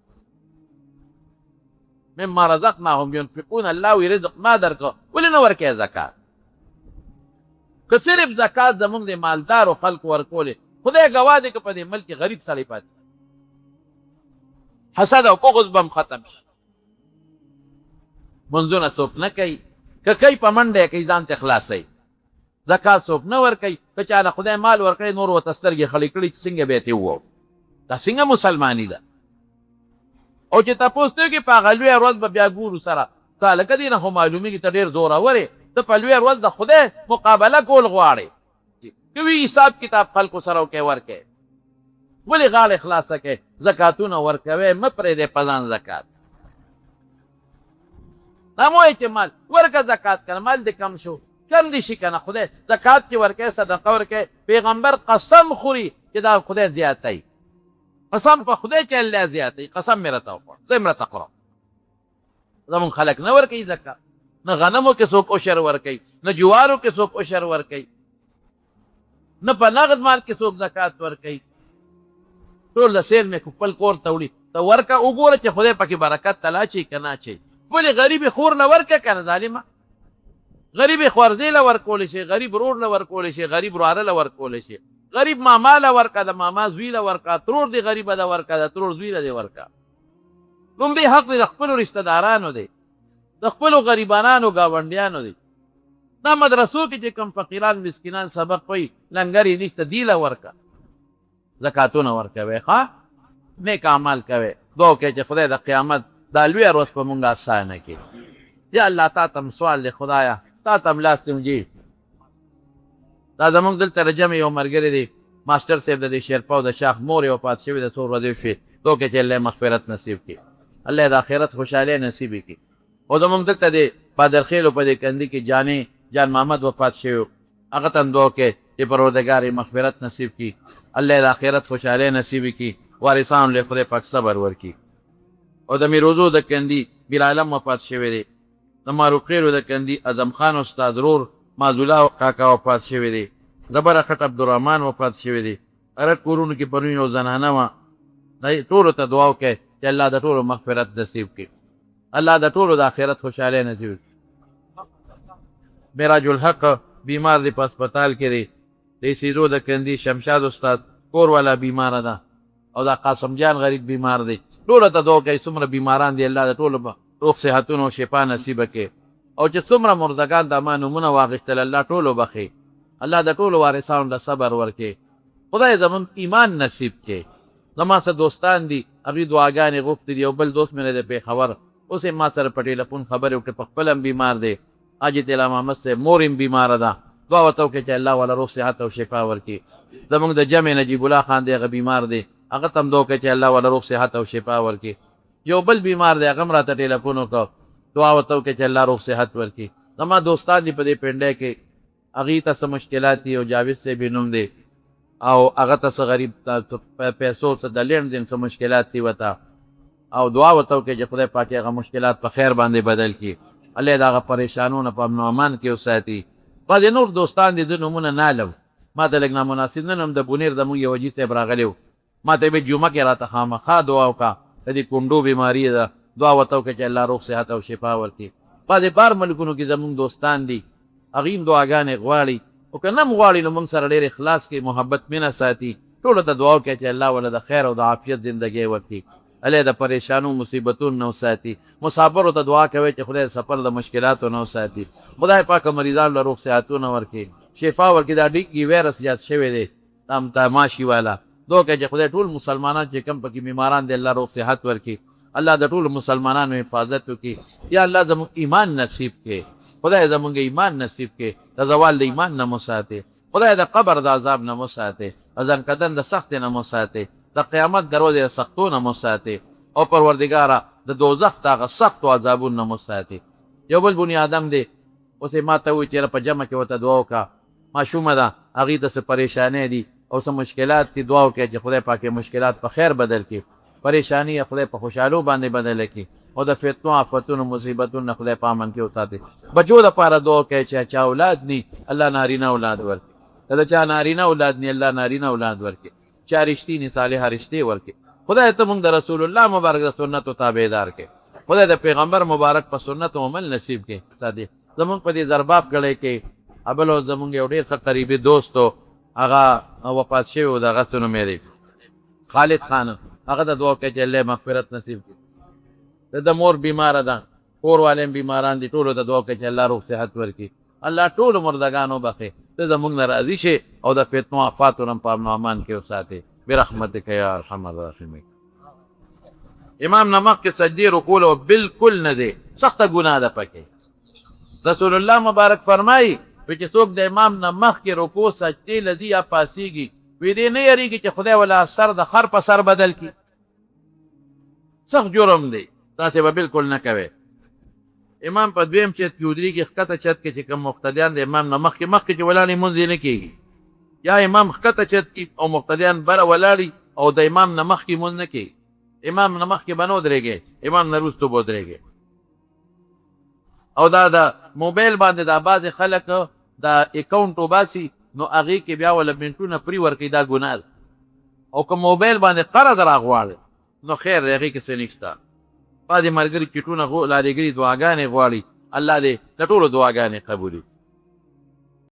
مما رزقناهم ينفقون، الله وی رزق ما درکړه ولې نه ورکوې زکات؟ که صرف زکات زمونږ د مالدارو خلکو ورکولې، خدای ګواه دی که په دې ملک کې غریب سړی پاتې حسد او بغض به هم ختم شي. منځونه څوک نه کوي، که کوي په منډه یې کوي ځان ته خلاصوي. زکات څوک نه ورکوي، که چا له خدای مال ورکړی نور ورته سترګې خړې کړي چې څنګه به یې ترې ووایو. دا څنګه مسلماني ده؟ او چې تپوس ته وکړي په هغه لویه ورځ به بیا ګورو سره تا لکه دې نه خو معلومېږي ته ډېر زورور یې، ته په لویه ورځ د خدای مقابله کول غواړې، که وي حساب کتاب خلکو سره وکړې ورکړې، ولې غاړې خلاصه کړې؟ زکاتونه ورکوې مه پرېږدې په ځان زکات. دا مه وایې چې مال ورکه زکات کنه مال دې کم شو، کم دې شي کنه خدای زکات چې ورکوې صدقه ورکوې، پیغمبر قسم خوري چې دا خدای زیاتوي، قسم په خدای چې الله زیاتوي، قسم مې راته وخوړ زه یې راته خورم. زمونږ خلک نه ورکوي زکات، نه غنمو کې څوک عشر ورکوي، نه جوارو کې څوک عشر ورکوي، نه په نغد مال کې څوک زکات ورکوي. ټول د سیل مې خپل کور ته وړي، ته ورکه وګوره چې خدای پکې برکت تلا چي که نه اچوي خپلې غریبې خور له ورکه که نه ظالمه غریبې خوارځې له ورکولی شي غریب رور له ورکولی شي غریب وراره له ورکولی شي غریب ماما له ورکه د ماما زوی له ورکه ترور دې غریبه د ورکه د ترور زوی له دې ورکه لومړی حق دی د خپلو رشته دارانو دی د خپلو غریبانانو ګاونډیانو دی دا مدرسو کې چې کوم فقیران مسکینان سبق وایي لنګر یې نشته دی له ورکه زکاتونه ورکوئ ښه نیک عمل کوئ دعا وکئ چې خدای د قیامت دا لویه ورځ په مونږ اسانه کړي یا الله تا ته م سوال دی خدایه تا ته م لاس نمجي دا زمونږ دلته د جمع یو ملګری دی ماسټر صاحب د دې شیرپا او د شاخ مور یې وفات شوي د څو ورځې شوې دعا وکړئ چې الله مغفرت نصیب کړي الله یې د آخرت خوشحالۍ نصیب یې کړي او زمونږ دلته د پادرخیلو په دې کندي کې جان محمد وفات شوی هغه ته هم دعا وکړئ چې پروردګار یې مغفرت نصیب کړي الله یې د آخرت خوشحالۍ نصیب یې کړي وارثانو له خدای پاک صبر ورکړي او د میروزو د کندي بیرعالم وفات شوی دی د ماروقیرو د کندي اعظم خان استاد رور مازولا کاکا وفات شوی دی زبره خټ عبدالرحمن وفات شوی دی ارک کورونو کې پرون یو زنانه وه د ټولو ته دعا وکړئ چې الله د ټولو مغفرت نصیب کړي الله د ټولو د آخرت خوشحالۍ نصیب کړي معراج الحق بیمار دی په اسپتال کې دی د سیدو د کندي شمشاد استاد کور والا بیماره ده او دا قاسم جان غریب بیمار دی ټولو ته دعا کوي څومره بیماران دي الله د ټولو روغ صحتونو او شفا نصیبه کړي او چې څومره مردګان د ما نومونه واغېښتل الله ټولو بخي الله د ټولو وارثانو له صبر ورکړي خدای زمون ایمان نصیب کړي زما څه دوستان دي هغوی دعاګانې غوښتې دي یو بل دوست مې دی د پېښور اوس یې ما سره په ټېلیفون خبرې وکړې په خپله هم بیمار دی حاجي طلا محمد صاحب مور هم بیماره ده دعا ورته وکړئ چې الله والا روغ صحت او شفا ورکړي زمونږ د جمع نجیب الله خان دی هغه بیمار دی هغه ته هم دعا وکړئ چې الله والا روغ صحت او شفا ورکړي یو بل بیمار دی هغه هم راته ټېلیفون وکړه دعا ورته وکړئ چې الله روغ صحت ورکړي زما دوستان دي په دې پنډۍ کې هغوی ته څه مشکلات دي او جاوید صاحب یې نوم دی او هغه ته څه غریب پیسو څه د لین دین څه مشکلات دي ورته او دعا ورته وکړئ چې خدای پاک هغه مشکلات په خیر باندې بدل کړي الله یې د هغه پریشانونه په امن و امان کې وساتي بعضې نور دوستان دي د نومونه نالم ما ته لږ نامناسب نن هم د بونیر زمونږ یو حاجي صاحب راغلی و ما ته یې جمعه کې راته خامخا دعا وکړه د دې کونډو بیماري ده دعا ورته وکړه چې الله روغ صحت او شفا ورکړي بعضې بار ملکونو کې زمونږ دوستان دي هغوی هم دعاګانې غواړي او که نه هم غواړي نو موږ سره ډېر اخلاص کې محبت مینه ساتي ټولو ته دعا وکړئ چې الله ولله د خیر او د عافیت زندګۍ ورکړي الله د پریشانو مصیبتونو نه وساتي مسافرو ته دعا کوئ چې خدای سفر د مشکلاتو نه وساتي خدای پاک مریضانو له روغ صحتونه ورکړي شفا ورکړي دا ډېنګي ویرس زیات شوی دی تماشي والا دعا کوئ چې خدای ټول مسلمانان چې کوم پکې بیماران دي الله روغ صحت ورکړي الله د ټولو مسلمانانو حفاظت وکړي یا الله زموږ ایمان نصیب کړي خدای زمونږ ایمان نصیب کړي د زوال د ایمان نه مو ساتي خدای د قبر د عذاب نه مو ساتي د ځنکدن د سختې نه مو ساتي د قیامت دروازې د سختو نه مو ساتي او پروردګاره د دوزخ د هغه سختو عذابونو نه مو ساتي یو بل بني آدم دی اوس یې ما ته ووایي چې په جمع کې ورته دعا وکړه ماشومه ده هغې ته څه پریشانۍ دي او څه مشکلات دي دعا وکړئ چې خدای پاک مشکلات په خیر بدل کړي پریشانی خدای په خوشحالو باندې بدله کړي او د فتنو آفتونو مصیبتونو نه خدای په امن کې وساتي بچو دپاره دعا کوئ چې چا اولاد ني الله نارینه اولاد ورکړي د چا نارینه اولاد ني الله نارینه اولاد ورکړي چا رښتینې صالحه رشتې ورکړي خدای ته موږ د رسول الله مبارک د سنتو تابعدار کړي خدای د پیغمبر مبارک په سنتو عمل نصیب کړي ساتي زمونږ په دې ضرباب کړی کې ابل زمونږ یو ډېر ښه قریبي دوست و هغه وفات شوی و د هغه څه نوم یې خالد خان هغه ته دعا کوي چې الله مغفرت نصیب کړي د مور بیماره ده کور والے هم بیماران دي ټولو ته دعا کوي چې الله روغ صحت ورکړي الله ټولو مردګان وبخي ته زموږ نه راضي شي او د فتنو آفاتو نه په امن و امان کې وساتې برحمتک یا ارحم الراحمین امام نه مخکې سجدې رکوع بالکل نه دی سخته ګناه ده پکې رسول الله مبارک فرمایي چې څوک د امام نه مخکې رکوع سجدې له دي یا پاسېږي وی دې نه یریږي چې خدای ولا سر د خر په سر بدل کړي سخت جرم دی تاسې به بالکل نه کوئ امام په دویم چت کې ودرېږي ښکته چت کې چې کوم مقتدیان د امام نه مخکې چې ولاړې لمونځ یې نه کېږي یا امام ښکته چت کې او مقتدیان بره ولاړي او د امام نه مخکې لمونځ نه کېږي امام نه مخکې به نه ودرېږي امام نه وروسته به ودرېږي او دا د موبایل باندې دا بعضې خلک دا اکاونټ وباسي نو هغې کې بیا وله منټونه پرې ورکوي دا ګناه ده او که موبایل باندې قرض راغواړي نو خیر دی هغې کې څه نشته بعضې ملګري چټونه لاریږلي دعاګانې غواړي الله دې د ټولو دعاګانې قبولي